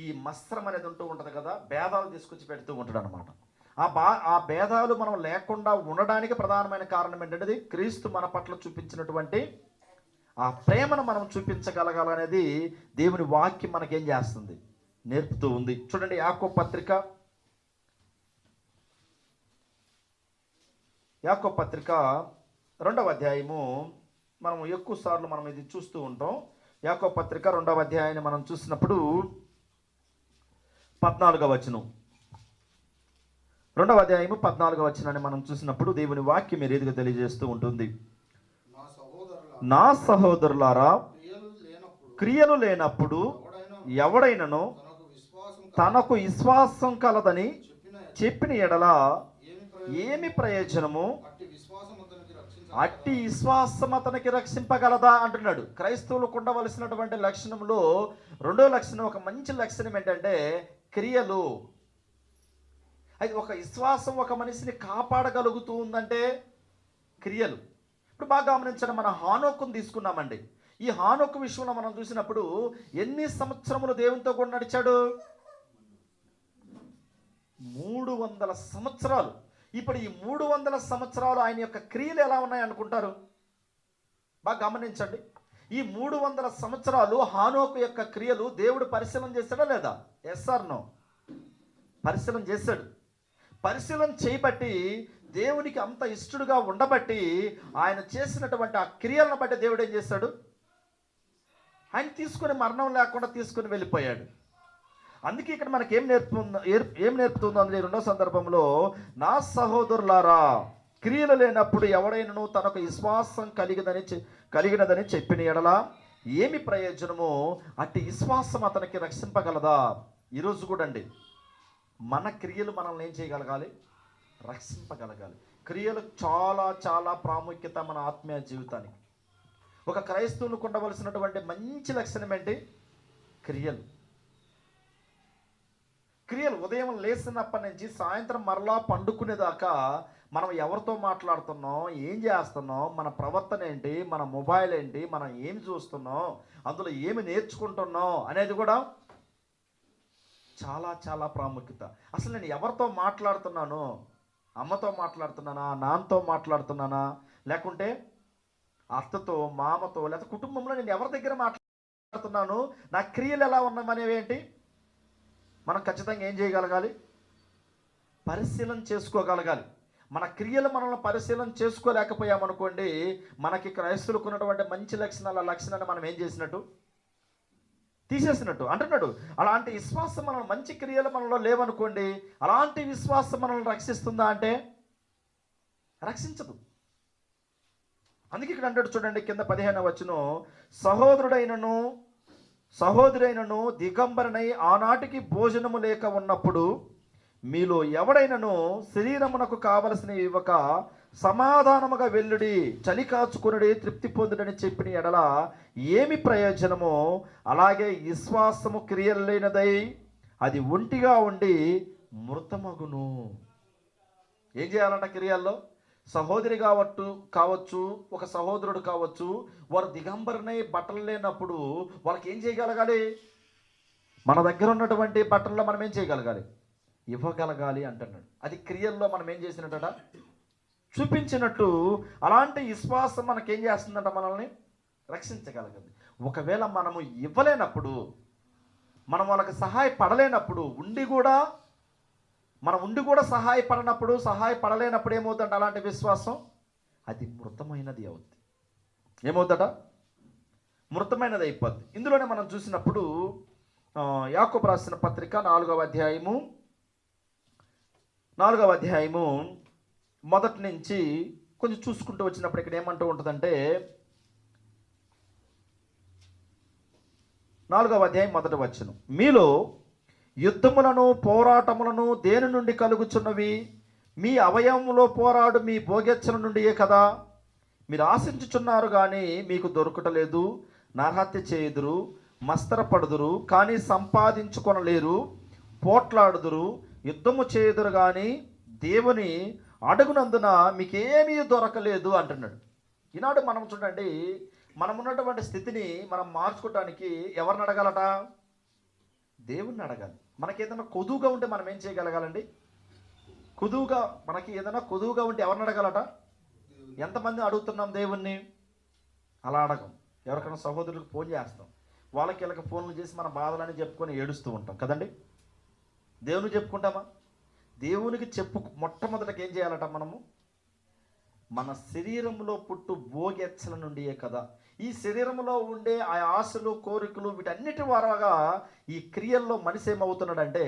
ఈ మత్సరం అనేది ఉంటూ ఉంటుంది కదా, భేదాలు తీసుకొచ్చి పెడుతూ ఉంటాడు అనమాట. ఆ భేదాలు మనం లేకుండా ఉండడానికి ప్రధానమైన కారణం ఏంటంటే క్రీస్తు మన పట్ల చూపించినటువంటి ఆ ప్రేమను మనం చూపించగలగాలనేది దేవుని వాక్యం మనకేం చేస్తుంది, నేర్పుతూ ఉంది. చూడండి, యాకోబు పత్రిక 2వ అధ్యాయము. మనం ఎక్కువ సార్లు మనం ఇది చూస్తూ ఉంటాం. యాకోబు పత్రిక 2వ అధ్యాయాన్ని మనం చూసినప్పుడు 14వ వచనం, 2వ అధ్యాయము 14వ వచనాన్ని మనం చూసినప్పుడు దేవుని వాక్యం ఏ రీతిగా తెలియజేస్తూ ఉంటుంది. నా సహోదరులారా, క్రియలు లేనప్పుడు ఎవడైనను తనకు విశ్వాసం కలదని చెప్పిన ఎడల ఏమి ప్రయోజనము? అట్టి విశ్వాసం అతనికి రక్షింపగలదా అంటున్నాడు. క్రైస్తవులకు ఉండవలసినటువంటి లక్షణంలో 2వ లక్షణం, ఒక మంచి లక్షణం ఏంటంటే క్రియలు. అయితే ఒక విశ్వాసం ఒక మనిషిని కాపాడగలుగుతూ ఉందంటే క్రియలు. ఇప్పుడు బాగా గమనించండి, మన హానోకును తీసుకున్నామండి. ఈ హానోకు విషయంలో మనం చూసినప్పుడు ఎన్ని సంవత్సరములు దేవునితో కూడా నడిచాడు? 300 సంవత్సరాలు. ఇప్పుడు ఈ 300 సంవత్సరాలు ఆయన యొక్క క్రియలు ఎలా ఉన్నాయి అనుకుంటారు? బాగా గమనించండి, ఈ 300 సంవత్సరాలు హానోకు యొక్క క్రియలు దేవుడు పరిశీలన చేశాడా లేదా? Yes or no? పరిశీలన చేశాడు. పరిశీలన చేయబట్టి దేవునికి అంత ఇష్టడుగా ఉండబట్టి ఆయన చేసినటువంటి ఆ క్రియలను బట్టి దేవుడు ఏం చేశాడు? ఆయన తీసుకుని మరణం లేకుండా తీసుకుని వెళ్ళిపోయాడు. అందుకే ఇక్కడ మనకి ఏం నేర్పుతుందో అందులో 2వ సందర్భంలో, నా సహోదరులారా, క్రియలు లేనప్పుడు ఎవడైనను తనకు విశ్వాసం కలిగినదని చెప్పిన ఎడల ఏమి ప్రయోజనమో? అట్టి విశ్వాసం అతనికి రక్షింపగలదా? ఈరోజు కూడా అండి, మన క్రియలు మనల్ని ఏం చేయగలగాలి? రక్షింపగలగాలి. క్రియలు చాలా చాలా ప్రాముఖ్యత మన ఆత్మీయ జీవితానికి. ఒక క్రైస్తవులకు ఉండవలసినటువంటి మంచి లక్షణం ఏంటి? క్రియలు. ఉదయం లేచినప్పటి నుంచి సాయంత్రం మరలా పండుకునేదాకా మనం ఎవరితో మాట్లాడుతున్నాం, ఏం చేస్తున్నాం, మన ప్రవర్తన ఏంటి, మన మొబైల్ ఏంటి, మనం ఏమి చూస్తున్నాం, అందులో ఏమి నేర్చుకుంటున్నాం అనేది కూడా చాలా చాలా ప్రాముఖ్యత. అసలు నేను ఎవరితో మాట్లాడుతున్నాను? అమ్మతో మాట్లాడుతున్నానా, నాన్నతో మాట్లాడుతున్నానా, లేకుంటే అత్తతో, మామతో, లేకపోతే కుటుంబంలో నేను ఎవరి దగ్గర మాట్లాడుతున్నాను? నా క్రియలు ఎలా ఉన్నామనేవి ఏంటి మనం ఖచ్చితంగా ఏం చేయగలగాలి? పరిశీలన చేసుకోగలగాలి. మన క్రియలు మనల్ని పరిశీలన చేసుకోలేకపోయామనుకోండి, మనకి క్రైస్తవులకు ఉన్నటువంటి మంచి లక్షణాన్ని మనం ఏం చేసినట్టు? తీసేసినట్టు అంటున్నాడు. అలాంటి విశ్వాసం మనల్ని, మంచి క్రియలు మనలో లేవనుకోండి, అలాంటి విశ్వాసం మనల్ని రక్షిస్తుందా అంటే రక్షించదు. అందుకే ఇక్కడ అంటాడు చూడండి, కింద 15వ వచనం, సహోదరైనను దిగంబరనై ఆనాటికి భోజనము లేక ఉన్నప్పుడు మీలో ఎవడైనను శరీరమునకు కావలసిన ఇవ్వక సమాధానముగా వెల్లుడి, చలి కాచుకునుడి, తృప్తి పొందుడని చెప్పిన ఎడల ఏమి ప్రయోజనమో? అలాగే విశ్వాసము క్రియలు లేనిదై అది ఒంటిగా ఉండి మృతమగును. ఏం చేయాలంట క్రియల్లో? సహోదరి కావచ్చు, ఒక సహోదరుడు కావచ్చు, వారు దిగంబరనై బట్టలు లేనప్పుడు వాళ్ళకి ఏం చేయగలగాలి? మన దగ్గర ఉన్నటువంటి బట్టల్లో మనం ఏం చేయగలగాలి? ఇవ్వగలగాలి అంటున్నాడు. అది క్రియల్లో మనం ఏం చేసినట్ట? చూపించినట్టు. అలాంటి విశ్వాసం మనకేం చేస్తుందంట? మనల్ని రక్షించగలగదు. ఒకవేళ మనము ఇవ్వలేనప్పుడు, మనం వాళ్ళకి సహాయపడలేనప్పుడు, ఉండి కూడా సహాయపడలేనప్పుడు ఏమవుతుందంట? అలాంటి విశ్వాసం అది మృతమైనది అవుద్ది. ఏమవుతుందట? మృతమైనది అయిపోద్ది. ఇందులోనే మనం చూసినప్పుడు యాకోబు రాసిన పత్రిక 4వ అధ్యాయము మొదటి నుంచి కొంచెం చూసుకుంటూ వచ్చినప్పుడు ఇక్కడ ఏమంటూ ఉంటుందంటే, 4వ అధ్యాయం 1వ వచనం, మీలో యుద్ధములను పోరాటములను దేని నుండి కలుగుచున్నవి? మీ అవయవములో పోరాడు మీ భోగెచ్చల నుండియే కదా. మీరు ఆశించుచున్నారు కానీ మీకు దొరకటలేదు, నరహత్య చేయుదురు, మస్తరపడుదురు కానీ సంపాదించుకొనలేరు, పోట్లాడుదురు, యుద్ధము చేయుదురు కానీ దేవుని అడుగునందున మీకేమీ దొరకలేదు అంటున్నాడు. ఈనాడు మనం చూడండి, మనం ఉన్నటువంటి స్థితిని మనం మార్చుకోవటానికి ఎవరిని అడగాలట? దేవుణ్ణి అడగాలి. మనకి ఏదైనా కొదువుగా ఉంటే మనం ఏం చేయగలగాలండి? మనకి ఏదైనా కొదువుగా ఉంటే ఎవరిని అడగాలట? ఎంతమంది అడుగుతున్నాం దేవుణ్ణి? అలా అడగం. ఎవరికైనా సహోదరులకు ఫోన్ చేస్తాం, వాళ్ళకి వీళ్ళకి ఫోన్లు చేసి మన బాధలని చెప్పుకొని ఏడుస్తూ ఉంటాం కదండి. దేవునికి చెప్పుకుంటామా? దేవునికి మొట్టమొదటికి ఏం చేయాలట? మనము మన శరీరంలో పుట్టు భోగెచ్చల నుండియే కదా. ఈ శరీరంలో ఉండే ఆ ఆశలు, కోరికలు, వీటన్నిటి వారాగా ఈ క్రియల్లో మనిషి ఏమవుతున్నాడంటే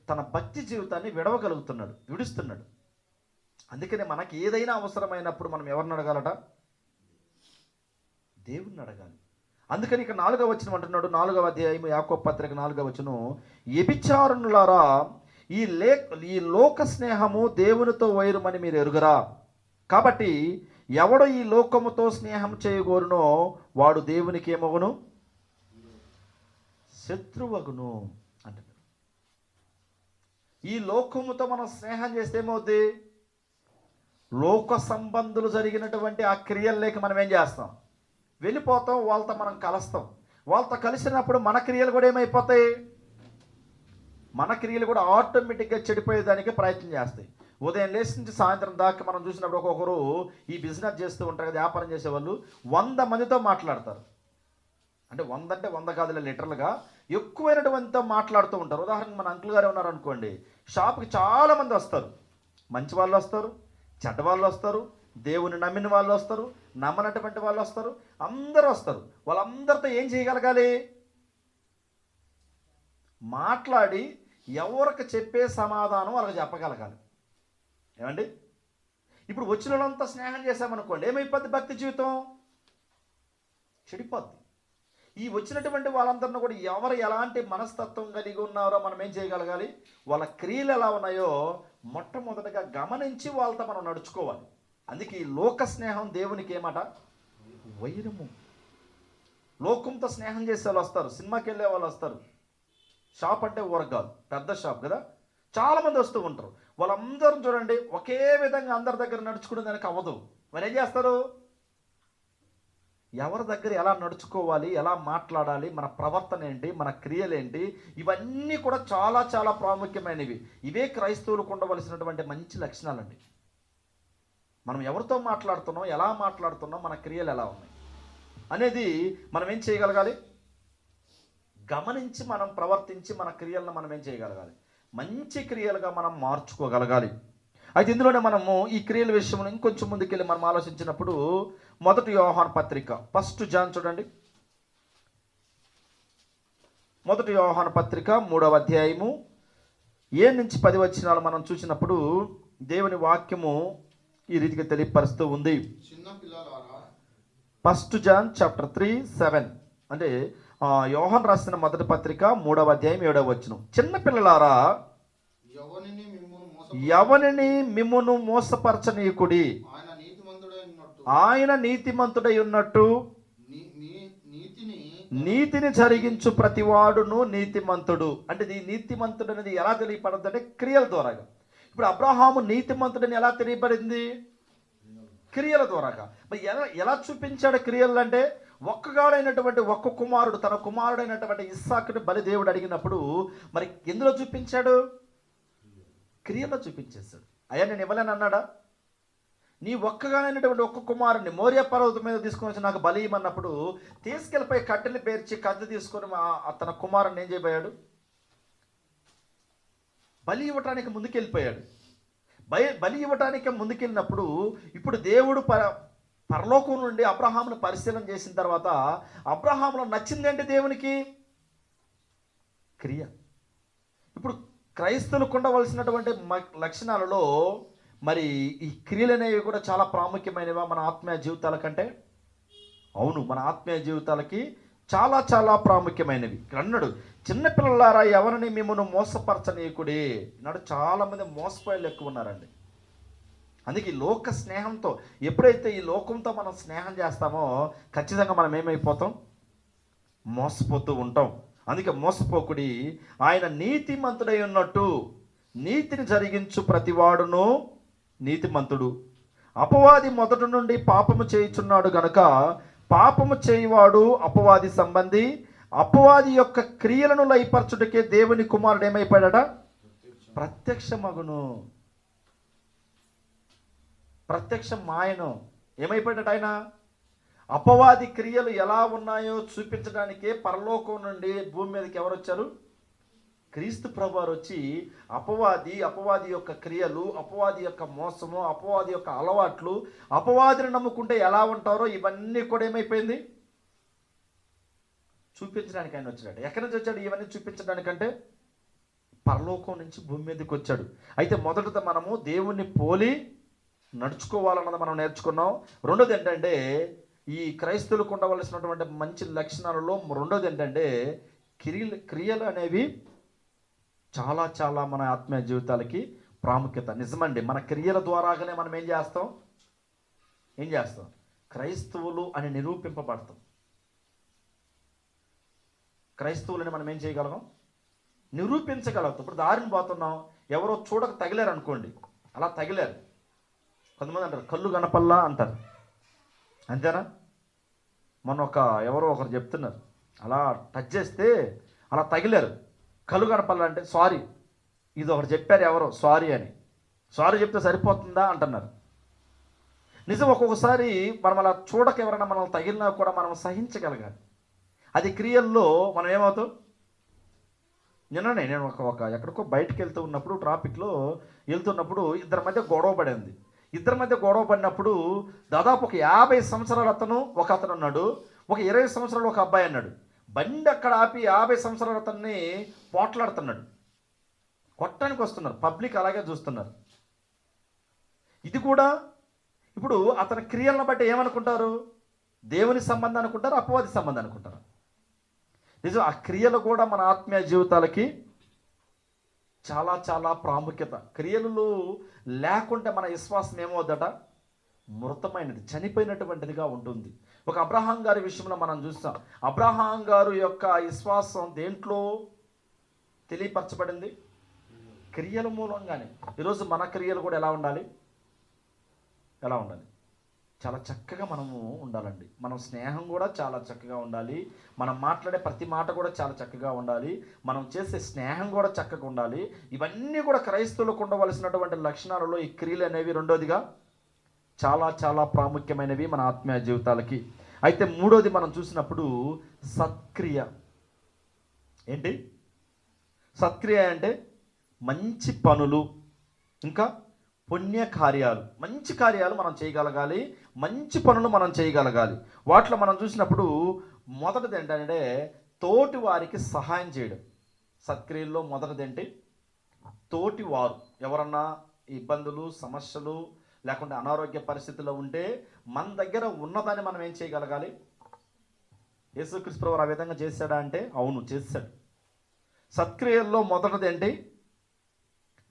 తన భక్తి జీవితాన్ని విడుస్తున్నాడు. అందుకనే మనకి ఏదైనా అవసరమైనప్పుడు మనం ఎవరిని అడగాలట? దేవుణ్ణి అడగాలి. అందుకని ఇక 4వ వచనం అంటున్నాడు, 4వ అధ్యాయం యాకోబు పత్రిక 4వ వచనం, వ్యభిచారులారా ఈ లోక స్నేహము దేవునితో వైరమని మీరు ఎరుగరా? కాబట్టి ఎవడు ఈ లోకముతో స్నేహం చేయగోరునో వాడు దేవునికి ఏమగును? శత్రువగును అంటున్నాడు. ఈ లోకముతో మనం స్నేహం చేస్తే ఏమవుద్ది? లోక సంబంధులు జరిగినటువంటి ఆ క్రియల్లోకి మనం ఏం చేస్తాం? వెళ్ళిపోతాం. వాళ్ళతో మనం కలుస్తాం. వాళ్ళతో కలిసినప్పుడు మన క్రియలు కూడా ఏమైపోతాయి? మన క్రియలు కూడా ఆటోమేటిక్గా చెడిపోయేదానికి ప్రయత్నం చేస్తాయి. ఉదయం లేచి నుంచి సాయంత్రం దాకా మనం చూసినప్పుడు ఒక్కొక్కరు ఈ బిజినెస్ చేస్తూ ఉంటారు కదా, వ్యాపారం చేసేవాళ్ళు 100 మందితో మాట్లాడతారు. అంటే 100 అంటే 100 కాదులే, లిటరల్గా ఎక్కువైనటువంటితో మాట్లాడుతూ ఉంటారు. ఉదాహరణకు మన అంకుల్ గారు ఉన్నారు అనుకోండి, షాప్కి చాలామంది వస్తారు. మంచి వాళ్ళు వస్తారు, చెడ్డ వాళ్ళు వస్తారు, దేవుని నమ్మిన వాళ్ళు వస్తారు, నమ్మనటువంటి వాళ్ళు వస్తారు, అందరూ వస్తారు. వాళ్ళందరితో ఏం చేయగలగాలి? మాట్లాడి ఎవరికి చెప్పే సమాధానం వాళ్ళకి చెప్పగలగాలి. ఏమండి? ఇప్పుడు వచ్చిన వాళ్ళంతా స్నేహం చేశామనుకోండి, ఏమైపోద్ది? భక్తి జీవితం చెడిపోద్ది. ఈ వచ్చినటువంటి వాళ్ళందరినీ కూడా ఎవరు ఎలాంటి మనస్తత్వం కలిగి ఉన్నారో మనం ఏం చేయగలగాలి? వాళ్ళ క్రియలు ఎలా ఉన్నాయో మొట్టమొదటిగా గమనించి వాళ్ళతో మనం నడుచుకోవాలి. అందుకే ఈ లోక స్నేహం దేవునికి ఏమాట? వైరము. లోకంతో స్నేహం చేసే వాళ్ళు వస్తారు, సినిమాకి వెళ్ళే వాళ్ళు వస్తారు. షాప్ అంటే ఊరకు కాదు, పెద్ద షాప్ కదా, చాలామంది వస్తూ ఉంటారు. వాళ్ళందరూ చూడండి ఒకే విధంగా అందరి దగ్గర నడుచుకునే దానికి అవ్వదు. మరి ఏం చేస్తారు? ఎవరి దగ్గర ఎలా నడుచుకోవాలి, ఎలా మాట్లాడాలి, మన ప్రవర్తన ఏంటి, మన క్రియలేంటి, ఇవన్నీ కూడా చాలా చాలా ప్రాముఖ్యమైనవి. ఇవే క్రైస్తవులకు ఉండవలసినటువంటి మంచి లక్షణాలండి. మనం ఎవరితో మాట్లాడుతున్నాం, ఎలా మాట్లాడుతున్నాం, మన క్రియలు ఎలా ఉన్నాయి అనేది మనం ఏం చేయగలగాలి? గమనించి మనం ప్రవర్తించి మన క్రియలను మనం ఏం చేయగలగాలి? మంచి క్రియలుగా మనం మార్చుకోగలగాలి. అయితే ఇందులోనే మనము ఈ క్రియల విషయంలో ఇంకొంచెం ముందుకెళ్ళి మనం ఆలోచించినప్పుడు 1 యోహాను పత్రిక 1 జాన్ చూడండి. 1 యోహాను పత్రిక 3వ అధ్యాయము 7 నుంచి 10 వచనాలు మనం చూసినప్పుడు దేవుని వాక్యము ఈ రీతిగా తెలియపరుస్తూ ఉంది. 1 జాన్ చాప్టర్ 3:7 అంటే యోహాను రాసిన మొదటి పత్రిక 3వ అధ్యాయం 7వ వచనం, చిన్నపిల్లలారా ఎవనిని మిమ్మును మోసపరచనీయకుడి, ఆయన నీతిమంతుడై ఉన్నట్టు నీతిని జరిగించు ప్రతివాడును నీతిమంతుడు. అంటే ఈ నీతిమంతుడు అనేది ఎలా తెలియపడుతుంది అంటే క్రియల ద్వారాగా. ఇప్పుడు అబ్రహాము నీతిమంతుడని ఎలా తెలియబడింది? క్రియల ద్వారాగా. మరి ఎలా చూపించాడు క్రియలు అంటే? ఒక్కగాడైనటువంటి ఒక్క కుమారుడు తన కుమారుడైనటువంటి ఇస్సాకుని బలిదేవుడు అడిగినప్పుడు మరి ఎందులో చూపించాడు? క్రియలో చూపించేశాడు. అయ్యా నేను ఇవ్వలేను అన్నాడా? నీ ఒక్కగానైనటువంటి ఒక్క కుమారుని మోరియా పర్వతం మీద తీసుకొని వచ్చి నాకు బలి ఇవ్వమన్నప్పుడు తీసుకెళ్ళిపోయి కట్టెలు పేర్చి కత్తి తీసుకొని తన కుమారుని ఏం చేయబోయాడు? బలి ఇవ్వటానికి ముందుకెళ్ళిపోయాడు. బలి ఇవ్వటానికి ముందుకెళ్ళినప్పుడు ఇప్పుడు దేవుడు పరలోకం నుండి అబ్రహామును పరిశీలన చేసిన తర్వాత అబ్రహాములో నచ్చిందేంటి దేవునికి? క్రియ. ఇప్పుడు క్రైస్తవులకు ఉండవలసినటువంటి లక్షణాలలో మరి ఈ క్రియలు అనేవి కూడా చాలా ప్రాముఖ్యమైనవా మన ఆత్మీయ జీవితాల కంటే? అవును, మన ఆత్మీయ జీవితాలకి చాలా చాలా ప్రాముఖ్యమైనవి. అన్నాడు, చిన్నపిల్లలారా ఎవరిని మిమ్మల్ని మోసపరచనీయకుడి. నాడు చాలామంది మోసపోయేలు ఎక్కువ ఉన్నారండి. అందుకే ఈ లోక స్నేహంతో ఎప్పుడైతే ఈ లోకంతో మనం స్నేహం చేస్తామో ఖచ్చితంగా మనం ఏమైపోతాం? మోసపోతూ ఉంటాం. అందుకే మోసపోకుడి, ఆయన నీతిమంతుడై ఉన్నట్టు నీతిని జరిగించు ప్రతివాడును నీతిమంతుడు. అపవాది మొదటి నుండి పాపము చేయుచున్నాడు గనుక పాపము చేయువాడు అపవాది సంబంధి, అపవాది యొక్క క్రియలను లయపరచుటకే దేవుని కుమారుడు ఏమైపోయాడట? ప్రత్యక్షమగును. ప్రత్యక్షం మాయను. ఏమైపోయాడట ఆయన? అపవాది క్రియలు ఎలా ఉన్నాయో చూపించడానికే పరలోకం నుండి భూమి మీదకి ఎవరు వచ్చారు? క్రీస్తు ప్రభువారు వచ్చి అపవాది యొక్క క్రియలు, అపవాది యొక్క మోసము, అపవాది యొక్క అలవాట్లు, అపవాదిని నమ్ముకుంటే ఎలా ఉంటారో ఇవన్నీ కూడా ఏమైపోయింది? చూపించడానికి ఆయన వచ్చాడు. ఎక్కడి నుంచి వచ్చాడు ఇవన్నీ చూపించడానికంటే? పరలోకం నుంచి భూమి మీదకి వచ్చాడు. అయితే మొదట మనము దేవుణ్ణి పోలి నడుచుకోవాలన్నది మనం నేర్చుకున్నాం. రెండోది ఏంటంటే, ఈ క్రైస్తవులకు ఉండవలసినటువంటి మంచి లక్షణాలలో రెండోది ఏంటంటే, క్రియలు అనేవి చాలా చాలా మన ఆత్మీయ జీవితాలకి ప్రాముఖ్యత. నిజమండి, మన క్రియల ద్వారాగానే మనం ఏం చేస్తాం? క్రైస్తవులు అని నిరూపింపబడతాం. క్రైస్తవులని మనం ఏం చేయగలం? నిరూపించగలుగుతాం. ఇప్పుడు దారిని పోతున్నాం, ఎవరో చూడక తగిలారు అనుకోండి, అలా తగిలారు. కొంతమంది అంటారు కళ్ళు కనపల్లా అంటారు, అంతేనా? మొన్న ఎవరో ఒకరు చెప్తున్నారు, అలా టచ్ చేస్తే అలా తగిలారు, కళ్ళు కనపల్లా అంటే సారీ. ఇది ఒకరు చెప్పారు ఎవరో సారీ అని. సారీ చెప్తే సరిపోతుందా అంటున్నారు. నిజం, ఒక్కొక్కసారి మనం అలా చూడక ఎవరైనా మనం తగిలినా కూడా మనం సహించగలగాలి. అది క్రియల్లో మనం ఏమవుతాం? నేను ఎక్కడికో బయటకు వెళ్తూ ఉన్నప్పుడు, ట్రాఫిక్లో వెళ్తున్నప్పుడు ఇద్దరి మధ్య గొడవ పడింది. ఇద్దరి మధ్య గొడవ పడినప్పుడు దాదాపు ఒక 50 సంవత్సరాల అతను ఉన్నాడు, ఒక 20 సంవత్సరాలు ఒక అబ్బాయి అన్నాడు. బండి అక్కడ ఆపి 50 సంవత్సరాల అతన్ని పోట్లాడుతున్నాడు, కొట్టడానికి వస్తున్నారు. పబ్లిక్ అలాగే చూస్తున్నారు. ఇది కూడా ఇప్పుడు అతని క్రియలను బట్టి ఏమనుకుంటారు? దేవుని సంబంధం అనుకుంటారు, అపవాది సంబంధం అనుకుంటారు. నిజం, ఆ క్రియలు కూడా మన ఆత్మీయ జీవితాలకి చాలా చాలా ప్రాముఖ్యత. క్రియలు లేకుంటే మన విశ్వాసం ఏమవుద్దట? మృతమైనది, చనిపోయినటువంటిదిగా ఉంటుంది. ఒక అబ్రహాం గారి విషయంలో మనం చూస్తాం. అబ్రహాం గారు యొక్క విశ్వాసం దేంట్లో తెలియపరచబడింది? క్రియల మూలంగానే. ఈరోజు మన క్రియలు కూడా ఎలా ఉండాలి? చాలా చక్కగా మనము ఉండాలండి. మనం స్నేహం కూడా చాలా చక్కగా ఉండాలి. మనం మాట్లాడే ప్రతి మాట కూడా చాలా చక్కగా ఉండాలి. మనం చేసే స్నేహం కూడా చక్కగా ఉండాలి. ఇవన్నీ కూడా క్రైస్తవులకు ఉండవలసినటువంటి లక్షణాలలో ఈ క్రియలు అనేవి రెండోదిగా చాలా చాలా ప్రాముఖ్యమైనవి మన ఆత్మీయ జీవితాలకి. అయితే మూడోది మనం చూసినప్పుడు సత్క్రియ. ఏంటి సత్క్రియ అంటే? మంచి పనులు, ఇంకా పుణ్యకార్యాలు. మంచి కార్యాలు మనం చేయగలగాలి, మంచి పనులు మనం చేయగలగాలి. వాటిలో మనం చూసినప్పుడు మొదటిది ఏంటంటే తోటి వారికి సహాయం చేయడం. సత్క్రియల్లో మొదటిది ఏంటి? తోటి వారు ఎవరన్నా ఇబ్బందులు, సమస్యలు లేకుంటే అనారోగ్య పరిస్థితుల్లో ఉంటే మన దగ్గర ఉన్నదాన్ని మనం ఏం చేయగలగాలి? యేసుక్రీస్తు ప్రభువు ఆ విధంగా చేశాడా అంటే అవును, చేశాడు. సత్క్రియల్లో మొదటిది ఏంటి?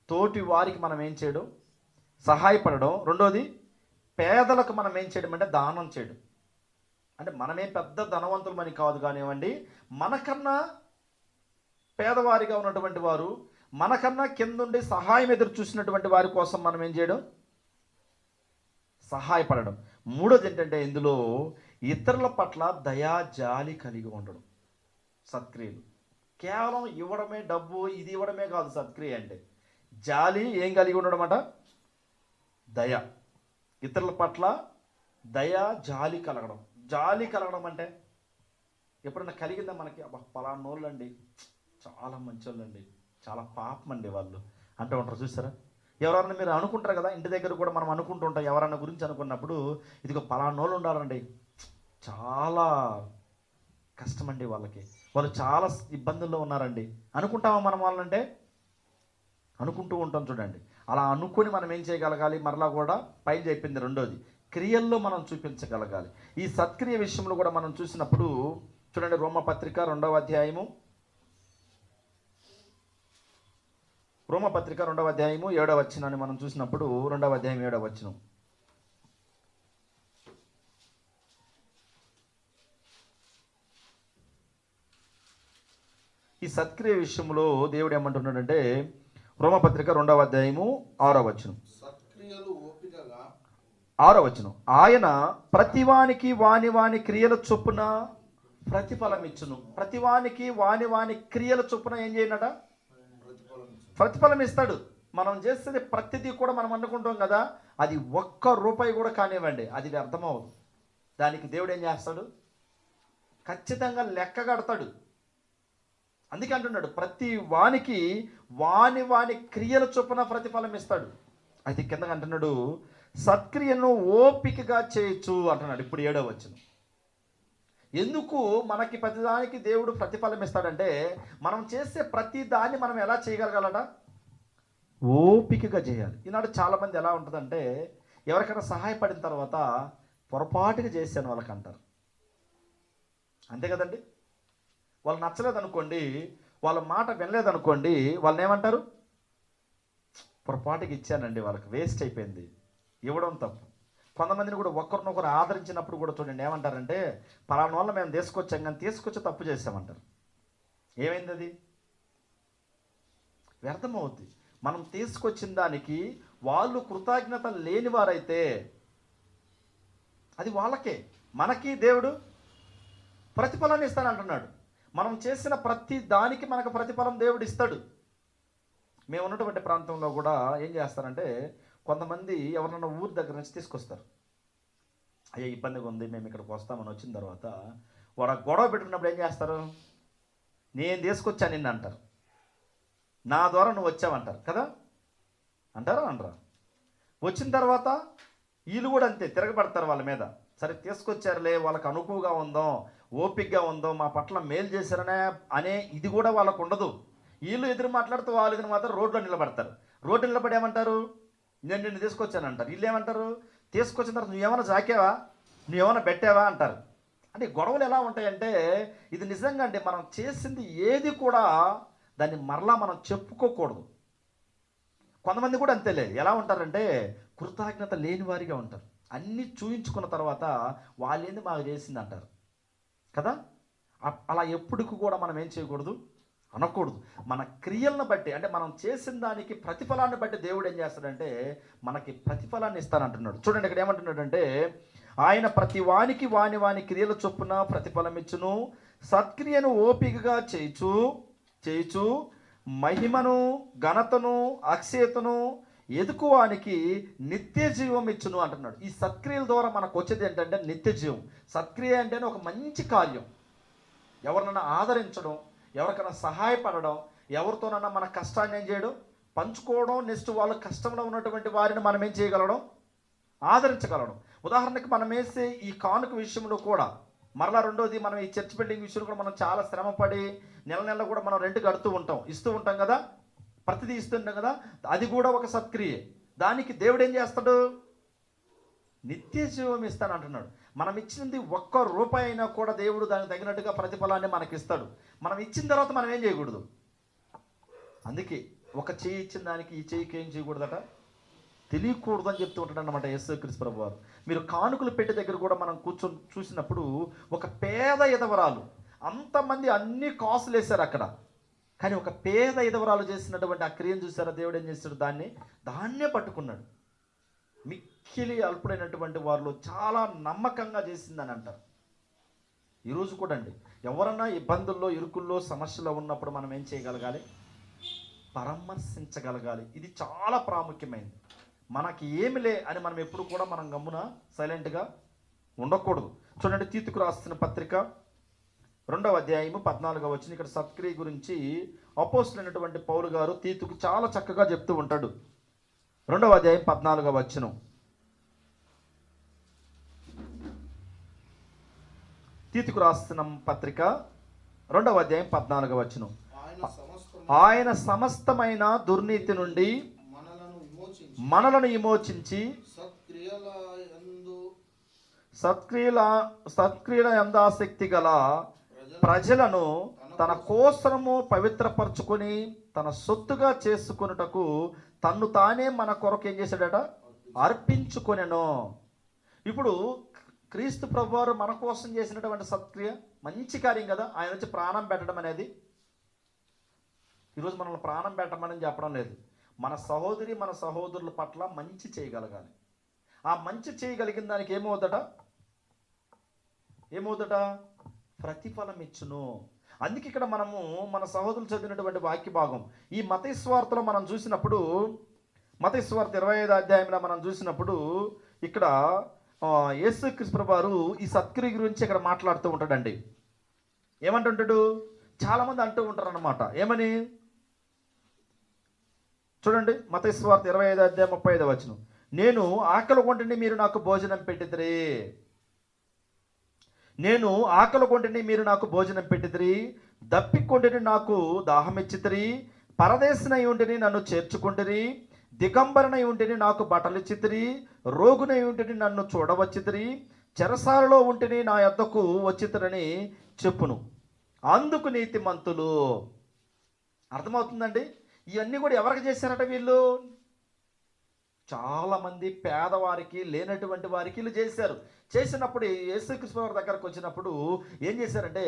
తోటి వారికి మనం ఏం చేయడం? సహాయపడడం. రెండోది పేదలకు మనం ఏం చేయడం అంటే దానం చేయడం. అంటే మనమే పెద్ద ధనవంతులమని కాదు కానివ్వండి, మనకన్నా పేదవారిగా ఉన్నటువంటి వారు, మనకన్నా కిందుండి సహాయం ఎదురు చూసినటువంటి వారి కోసం మనం ఏం చేయడం? సహాయపడడం. మూడోది ఏంటంటే ఇందులో ఇతరుల పట్ల దయా జాలి కలిగి ఉండడం. సత్క్రియలు కేవలం ఇవ్వడమే, డబ్బు ఇది ఇవ్వడమే కాదు. సత్క్రియ అంటే జాలి ఏం కలిగి ఉండడం అట? దయ. ఇతరుల పట్ల దయ జాలి కలగడం. జాలి కలగడం అంటే ఎప్పుడన్నా కలిగిందా మనకి? అబ్బా పలానోళ్ళు అండి చాలా మంచోళ్ళండి, చాలా పాపం అండి వాళ్ళు అంటూ ఉంటారు, చూసారా? ఎవరన్నా మీరు అనుకుంటారు కదా, ఇంటి దగ్గర కూడా మనం అనుకుంటూ ఉంటాం. ఎవరన్నా గురించి అనుకున్నప్పుడు ఇదిగో పలానోళ్ళు ఉండాలండి, చాలా కష్టమండి వాళ్ళకి, వాళ్ళు చాలా ఇబ్బందుల్లో ఉన్నారండి అనుకుంటామా మనం? వాళ్ళంటే అనుకుంటూ ఉంటాం. చూడండి, అలా అనుకుని మనం ఏం చేయగలగాలి? మరలా కూడా పైన చెప్పింది రెండోది, క్రియల్లో మనం చూపించగలగాలి. ఈ సత్క్రియ విషయంలో కూడా మనం చూసినప్పుడు చూడండి, రోమపత్రిక 2వ అధ్యాయము 7వ వచనాన్ని మనం చూసినప్పుడు 2వ అధ్యాయం 7వ వచనం. ఈ సత్క్రియ విషయంలో దేవుడు ఏమంటున్నాడంటే, రోమపత్రిక 2వ అధ్యాయము 6వ వచనం, 6వ వచనం, ఆయన ప్రతివానికి వాని వాని క్రియల చొప్పున ప్రతిఫలం ఇచ్చును. ప్రతివానికి వాని వాని క్రియల చొప్పున ఏం చేయనట? ప్రతిఫలం ఇస్తాడు. మనం చేసేది ప్రతిదీ కూడా మనం అనుకుంటాం కదా, అది ఒక్క రూపాయి కూడా కానివ్వండి, అది వ్యర్థమవుతుంది. దానికి దేవుడు ఏం చేస్తాడు? ఖచ్చితంగా లెక్క కడతాడు. అందుకే అంటున్నాడు, ప్రతి వానికి వాని వాని క్రియల చొప్పున ప్రతిఫలం ఇస్తాడు. అయితే కిందగా అంటున్నాడు, సత్క్రియను ఓపికగా చేయొచ్చు అంటున్నాడు. ఇప్పుడు 7వ వచనం, ఎందుకు మనకి ప్రతిదానికి దేవుడు ప్రతిఫలం ఇస్తాడంటే, మనం చేసే ప్రతి దాన్ని మనం ఎలా చేయగలగాలట? ఓపికగా చేయాలి. ఈనాడు చాలామంది ఎలా ఉంటుందంటే, ఎవరికైనా సహాయపడిన తర్వాత పొరపాటుగా చేశాను వాళ్ళకి అంటారు. అంతే కదండి? వాళ్ళు నచ్చలేదు అనుకోండి, వాళ్ళ మాట వినలేదనుకోండి, వాళ్ళని ఏమంటారు? పొరపాటుగా ఇచ్చానండి, వాళ్ళకి వేస్ట్ అయిపోయింది, ఇవ్వడం తప్పు. కొంతమందిని కూడా ఒకరినొకరు ఆదరించినప్పుడు కూడా చూడండి, ఏమంటారంటే, పలానా వల్ల మేము తీసుకొచ్చాం కానీ తీసుకొచ్చి తప్పు చేసామంటారు. ఏమైంది? అది వ్యర్థమవుద్ది. మనం తీసుకొచ్చిన దానికి వాళ్ళు కృతజ్ఞత లేని వారైతే అది వాళ్ళకే. మనకి దేవుడు ప్రతిఫలాన్ని ఇస్తానంటున్నాడు. మనం చేసిన ప్రతి దానికి మనకు ప్రతిఫలం దేవుడు ఇస్తాడు. మేము ఉన్నటువంటి ప్రాంతంలో కూడా ఏం చేస్తారంటే, కొంతమంది ఎవరినైనా ఊరి దగ్గర నుంచి తీసుకొస్తారు. అయ్యో ఇబ్బందిగా ఉంది, మేము ఇక్కడికి వస్తామని వచ్చిన తర్వాత వాడు గొడవ పెట్టుకున్నప్పుడు ఏం చేస్తారు? నేను తీసుకొచ్చాను నిన్ను అంటారు, నా ద్వారా నువ్వు వచ్చావంటారు కదా, అంటారా అనరా? వచ్చిన తర్వాత వీళ్ళు కూడా అంతే తిరగబడతారు వాళ్ళ మీద. సరే తీసుకొచ్చారులే, వాళ్ళకి అనుకువగా ఉందో ఓపికగా ఉందో మా పట్ల మేలు చేశారనే అనే ఇది కూడా వాళ్ళకు ఉండదు. వీళ్ళు ఎదురు మాట్లాడుతూ వాళ్ళు ఎదురు మాత్రం రోడ్లో నిలబడతారు. రోడ్డు నిలబడి ఏమంటారు? నేను నిన్ను తీసుకొచ్చానంటారు. వీళ్ళు ఏమంటారు? తీసుకొచ్చిన తర్వాత నువ్వేమైనా జాకేవా, నువ్వేమైనా పెట్టావా అంటారు. అంటే గొడవలు ఎలా ఉంటాయంటే, ఇది నిజంగా అండి, మనం చేసింది ఏది కూడా దాన్ని మరలా మనం చెప్పుకోకూడదు. కొంతమంది కూడా అంతేలే, ఎలా ఉంటారంటే కృతజ్ఞత లేని వారిగా ఉంటారు. అన్నీ చూయించుకున్న తర్వాత వాళ్ళేంది మాకు చేసింది అంటారు కదా. అలా ఎప్పటికి కూడా మనం ఏం చేయకూడదు, అనకూడదు. మన క్రియలను బట్టి, అంటే మనం చేసిన దానికి ప్రతిఫలాన్ని బట్టి దేవుడు ఏం చేస్తాడంటే మనకి ప్రతిఫలాన్ని ఇస్తానంటున్నాడు. చూడండి ఇక్కడ ఏమంటున్నాడంటే, ఆయన ప్రతి వానికి వాని వాని క్రియల చొప్పున ప్రతిఫలం ఇచ్చును, సత్క్రియను ఓపికగా చేయుచు మహిమను ఘనతను అక్షయతను ఎదుకువానికి నిత్య జీవం ఇచ్చును అంటున్నాడు. ఈ సత్క్రియల ద్వారా మనకు వచ్చేది ఏంటంటే నిత్య జీవం. సత్క్రియ అంటేనే ఒక మంచి కార్యం. ఎవరినైనా ఆదరించడం, ఎవరికైనా సహాయపడడం, ఎవరితోనైనా మన కష్టాన్ని ఏం చేయడం, పంచుకోవడం, నెక్స్ట్ వాళ్ళ కష్టంలో ఉన్నటువంటి వారిని మనం ఏం చేయగలడం, ఆదరించగలడం. ఉదాహరణకి మనం వేసే ఈ కానుక విషయంలో కూడా, మరలా రెండోది మనం ఈ చర్చ్ బిల్డింగ్ విషయంలో కూడా మనం చాలా శ్రమపడి నెల నెల కూడా మనం రెంట్ కడుతూ ఉంటాం, ఇస్తూ ఉంటాం కదా, ప్రతిదీ ఇస్తుంటాం కదా, అది కూడా ఒక సత్క్రియ. దానికి దేవుడు ఏం చేస్తాడు? నిత్య జీవం ఇస్తాను అంటున్నాడు. మనం ఇచ్చినది ఒక్క రూపాయి అయినా కూడా దేవుడు దానికి తగినట్టుగా ప్రతిఫలాన్ని మనకి ఇస్తాడు. మనం ఇచ్చిన తర్వాత మనం ఏం చేయకూడదు. అందుకే ఒక చెయ్యి ఇచ్చిన దానికి ఈ చెయ్యికి ఏం చేయకూడదట, తెలియకూడదు అని చెప్తూ ఉంటాడు అనమాట యేసుక్రీస్తు ప్రభువు వారు. మీరు కానుకలు పెట్టే దగ్గర కూడా మనం కూర్చొని చూసినప్పుడు ఒక పేద ఎదవరాలు, అంతమంది అన్ని కాసులు వేశారు అక్కడ, కానీ ఒక పేద ఎదవరాలు చేసినటువంటి ఆ క్రియను చూసారా, దేవుడు ఏం చేశాడు? దాన్నే పట్టుకున్నాడు. మిక్కిలి అల్పుడైనటువంటి వారిలో చాలా నమ్మకంగా చేసిందని అంటారు. ఈరోజు కూడా అండి, ఎవరన్నా ఇబ్బందుల్లో, ఇరుకుల్లో, సమస్యలో ఉన్నప్పుడు మనం ఏం చేయగలగాలి? పరామర్శించగలగాలి. ఇది చాలా ప్రాముఖ్యమైనది. మనకి ఏమిలే అని మనం ఎప్పుడు కూడా మనం గమ్మున సైలెంట్గా ఉండకూడదు. చూడండి, తీతుకు రాసిన పత్రిక 2వ అధ్యాయము 14వ వచనం. ఇక్కడ సత్క్రియ గురించి అపోస్తలుడైనటువంటి పౌలు గారు తీతుకు చాలా చక్కగా చెప్తూ ఉంటాడు. 2వ అధ్యాయం 14వ వచనం. తీతుకు రాసిన పత్రిక 2వ అధ్యాయం 14వ వచనం. ఆయన సమస్తమైన దుర్నీతి నుండి మనలను విమోచించి సత్క్రియల యందు ఆసక్తి గల ప్రజలను తన కోసము పవిత్రపరచుకొని తన సొత్తుగా చేసుకొనుటకు తన్ను తానే మన కొరకు ఏం చేశాడట? అర్పించుకొనెను. ఇప్పుడు క్రీస్తు ప్రభువారు మన కోసం చేసినటువంటి సత్క్రియ మంచి కార్యం కదా. ఆయన వచ్చి ప్రాణం పెట్టడం అనేది, ఈరోజు మనల్ని ప్రాణం పెట్టమని చెప్పడం లేదు. మన సహోదరి, మన సహోదరుల పట్ల మంచి చేయగలగాలి. ఆ మంచి చేయగలిగిన దానికి ఏమవుదట ప్రతిఫలం ఇచ్చును. అందుకే ఇక్కడ మనము మన సహోదరులు చదివినటువంటి వాక్య భాగం ఈ మత్తయి సువార్తలో మనం చూసినప్పుడు, మత్తయి సువార్త 25వ అధ్యాయంలో మనం చూసినప్పుడు ఇక్కడ యేసుక్రీస్తు వారు ఈ సత్క్రియ గురించి ఇక్కడ మాట్లాడుతూ ఉంటాడండి. ఏమంటుంటాడు? చాలామంది అంటూ ఉంటారు అన్నమాట. ఏమని చూడండి, మత్తయి సువార్త 25వ అధ్యాయం 35వ వచనం. నేను ఆకలి కొంటిని మీరు నాకు భోజనం పెట్టిదిరి, నేను ఆకలి కొంటిని మీరు నాకు భోజనం పెట్టిదిరి, దప్పికొంటిని నాకు దాహం ఇచ్చితిరి, పరదేశినై ఉంటిని నన్ను చేర్చుకుంటిరి, దిగంబరనై ఉంటిని నాకు బట్టలు ఇచ్చితిరి, రోగునై ఉంటిని నన్ను చూడవచ్చితిరి, చెరసాలలో ఉంటిని నా యొద్దకు వచ్చితిరని చెప్పును. అందుకు నీతిమంతులు. అర్థమవుతుందండి? ఇవన్నీ కూడా ఎవరికి చేశారట? వీళ్ళు చాలామంది పేదవారికి, లేనటువంటి వారికి వీళ్ళు చేశారు. చేసినప్పుడు యేసుక్రీస్తు వారి దగ్గరకు వచ్చినప్పుడు ఏం చేశారంటే,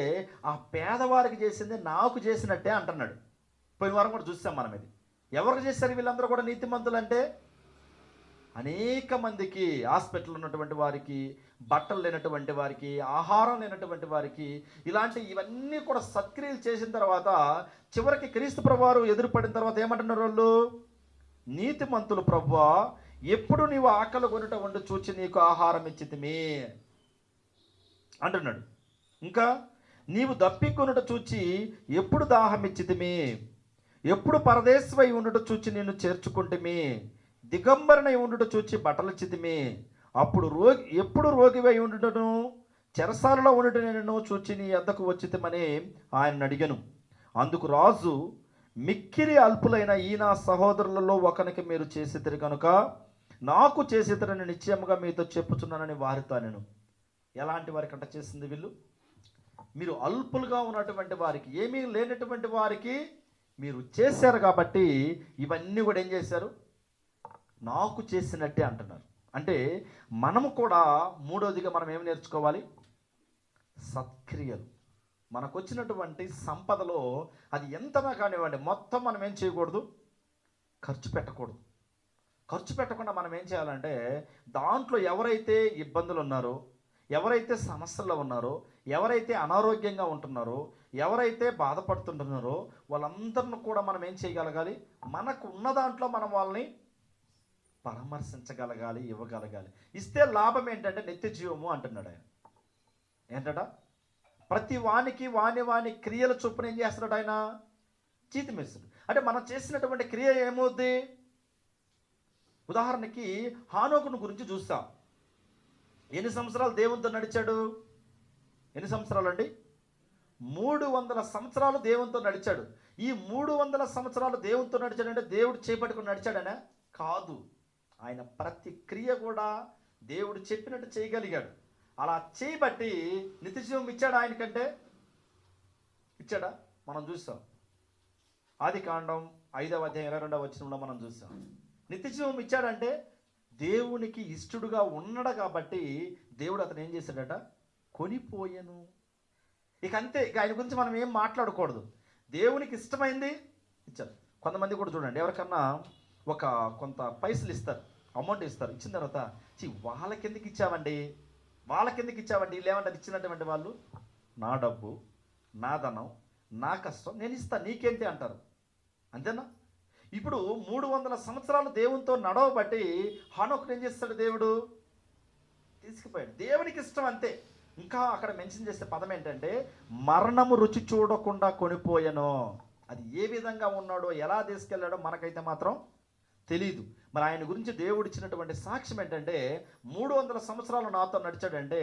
ఆ పేదవారికి చేసింది నాకు చేసినట్టే అంటున్నాడు. పోయిన వారం కూడా చూసాం మనం. ఇది ఎవరికి చేశారు వీళ్ళందరూ కూడా నీతిమంతులు అంటే? అనేక మందికి, హాస్పిటల్ ఉన్నటువంటి వారికి, బట్టలు లేనటువంటి వారికి, ఆహారం లేనటువంటి వారికి, ఇవన్నీ కూడా సత్క్రియలు చేసిన తర్వాత చివరికి క్రీస్తు ప్రభువారు ఎదురుపడిన తర్వాత ఏమంటున్నారు వాళ్ళు? నీతిమంతులు ప్రభువా, ఎప్పుడు నీవు ఆకలి కొనుట ఉండి చూచి నీకు ఆహారం ఇచ్చితిమి అంటున్నాడు. ఇంకా నీవు దప్పికొనుట చూచి ఎప్పుడు దాహం ఇచ్చితిమి, ఎప్పుడు పరదేశమై ఉండుట చూచి నిన్ను చేర్చుకుంటుమి, దిగంబరనై ఉండుట చూచి బట్టలు ఇచ్చితిమి, ఎప్పుడు రోగివై ఉండుటను చెరసాలలో ఉండుట నేను చూచి నీ వద్దకు వచ్చితిమని ఆయన అడిగాను. అందుకు రాజు, మిక్కిరి అల్పులైన ఈ నా సహోదరులలో ఒకనికి మీరు చేసితిరి కనుక నాకు చేసితిరని నిశ్చయముగా మీతో చెప్పుచున్నానని వారితో నేను. ఎలాంటి వారికి అంట చేసింది వీళ్ళు? మీరు అల్పులుగా ఉన్నటువంటి వారికి, ఏమీ లేనటువంటి వారికి మీరు చేశారు కాబట్టి ఇవన్నీ కూడా ఏం చేశారు? నాకు చేసినట్టే అంటున్నారు. అంటే మనము కూడా మూడోదిగా మనం ఏమి నేర్చుకోవాలి? సత్క్రియలు. మనకు వచ్చినటువంటి సంపదలో అది ఎంతనా కానివ్వండి, మొత్తం మనం ఏం చేయకూడదు? ఖర్చు పెట్టకూడదు. ఖర్చు పెట్టకుండా మనం ఏం చేయాలంటే, దాంట్లో ఎవరైతే ఇబ్బందులు ఉన్నారో, ఎవరైతే సమస్యల్లో ఉన్నారో, ఎవరైతే అనారోగ్యంగా ఉంటున్నారో, ఎవరైతే బాధపడుతుంటున్నారో వాళ్ళందరిని కూడా మనం ఏం చేయగలగాలి? మనకు ఉన్న దాంట్లో మనం వాళ్ళని పరామర్శించగలగాలి, ఇవ్వగలగాలి. ఇస్తే లాభం ఏంటంటే నిత్య జీవము అంటున్నాడు ఆయన. ఏంటట? ప్రతి వానికి వాని క్రియల చొప్పున ఏం చేస్తున్నాడు ఆయన? జీతమిస్తాడు. అంటే మనం చేసినటువంటి క్రియ ఏమవుద్ది? ఉదాహరణకి హానోకును గురించి చూస్తాం. ఎన్ని సంవత్సరాలు దేవునితో నడిచాడు? ఎన్ని సంవత్సరాలు అండి? 300 సంవత్సరాలు దేవునితో నడిచాడు. ఈ 300 సంవత్సరాలు దేవునితో నడిచాడంటే దేవుడు చేపట్టుకుని నడిచాడనే కాదు. ఆయన ప్రతి క్రియ కూడా దేవుడు చెప్పినట్టు చేయగలిగాడు. అలా చేయబట్టి నిత్యజీవం ఇచ్చాడు. ఆయనకంటే ఇచ్చాడా? మనం చూస్తాం. ఆదికాండం 5వ అధ్యాయం 22వ వచనంలో మనం చూస్తాం. నిత్యజీవం ఇచ్చాడంటే దేవునికి ఇష్టడుగా ఉన్నాడు కాబట్టి దేవుడు అతను ఏం చేశాడట? కొనిపోయాను. ఇక అంతే. ఇక ఆయన గురించి మనం ఏం మాట్లాడకూడదు. దేవునికి ఇష్టమైంది ఇచ్చారు. కొంతమంది కూడా చూడండి, ఎవరికన్నా కొంత పైసలు ఇస్తారు, అమౌంట్ ఇస్తారు. ఇచ్చిన తర్వాత వాళ్ళకెందుకు ఇచ్చావండి, వీళ్ళు ఏమంటారు? ఇచ్చినటువంటి వాళ్ళు నా డబ్బు, నా ధనం, నా కష్టం, నేను ఇస్తాను, నీకేంటి అంటారు. అంతేనా? ఇప్పుడు 300 సంవత్సరాలు దేవునితో నడవబట్టి హానోకుని ఏం చేస్తాడు? దేవుడు తీసుకుపోయాడు. దేవునికి ఇష్టం అంతే. ఇంకా అక్కడ మెన్షన్ చేసే పదం ఏంటంటే, మరణము రుచి చూడకుండా కొనిపోయాను. అది ఏ విధంగా ఉన్నాడో, ఎలా తీసుకెళ్ళాడో మనకైతే మాత్రం తెలీదు. మరి ఆయన గురించి దేవుడు ఇచ్చినటువంటి సాక్ష్యం ఏంటంటే, 300 సంవత్సరాలు నాతో నడిచాడంటే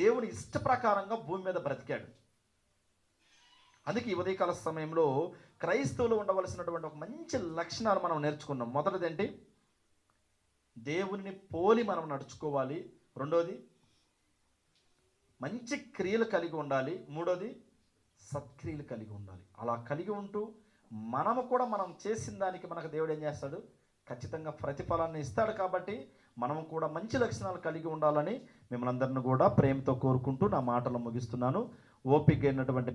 దేవుని ఇష్ట ప్రకారంగా భూమి మీద బ్రతికాడు. అందుకే ఈ ఉదయకాల సమయంలో క్రైస్తవులు ఉండవలసినటువంటి ఒక మంచి లక్షణాలు మనం నేర్చుకున్నాం. మొదటిది ఏంటి? దేవుని పోలి మనం నడుచుకోవాలి. రెండోది మంచి క్రియలు కలిగి ఉండాలి. మూడోది సత్క్రియలు కలిగి ఉండాలి. అలా కలిగి ఉంటూ మనము కూడా మనం చేసిన దానికి మనకు దేవుడు ఏం చేస్తాడు? ఖచ్చితంగా ప్రతిఫలాన్ని ఇస్తాడు. కాబట్టి మనము కూడా మంచి లక్షణాలు కలిగి ఉండాలని మిమ్మల్ని అందరిని కూడా ప్రేమతో కోరుకుంటూ నా మాటలు ముగిస్తున్నాను. ఓపిక అయినటువంటి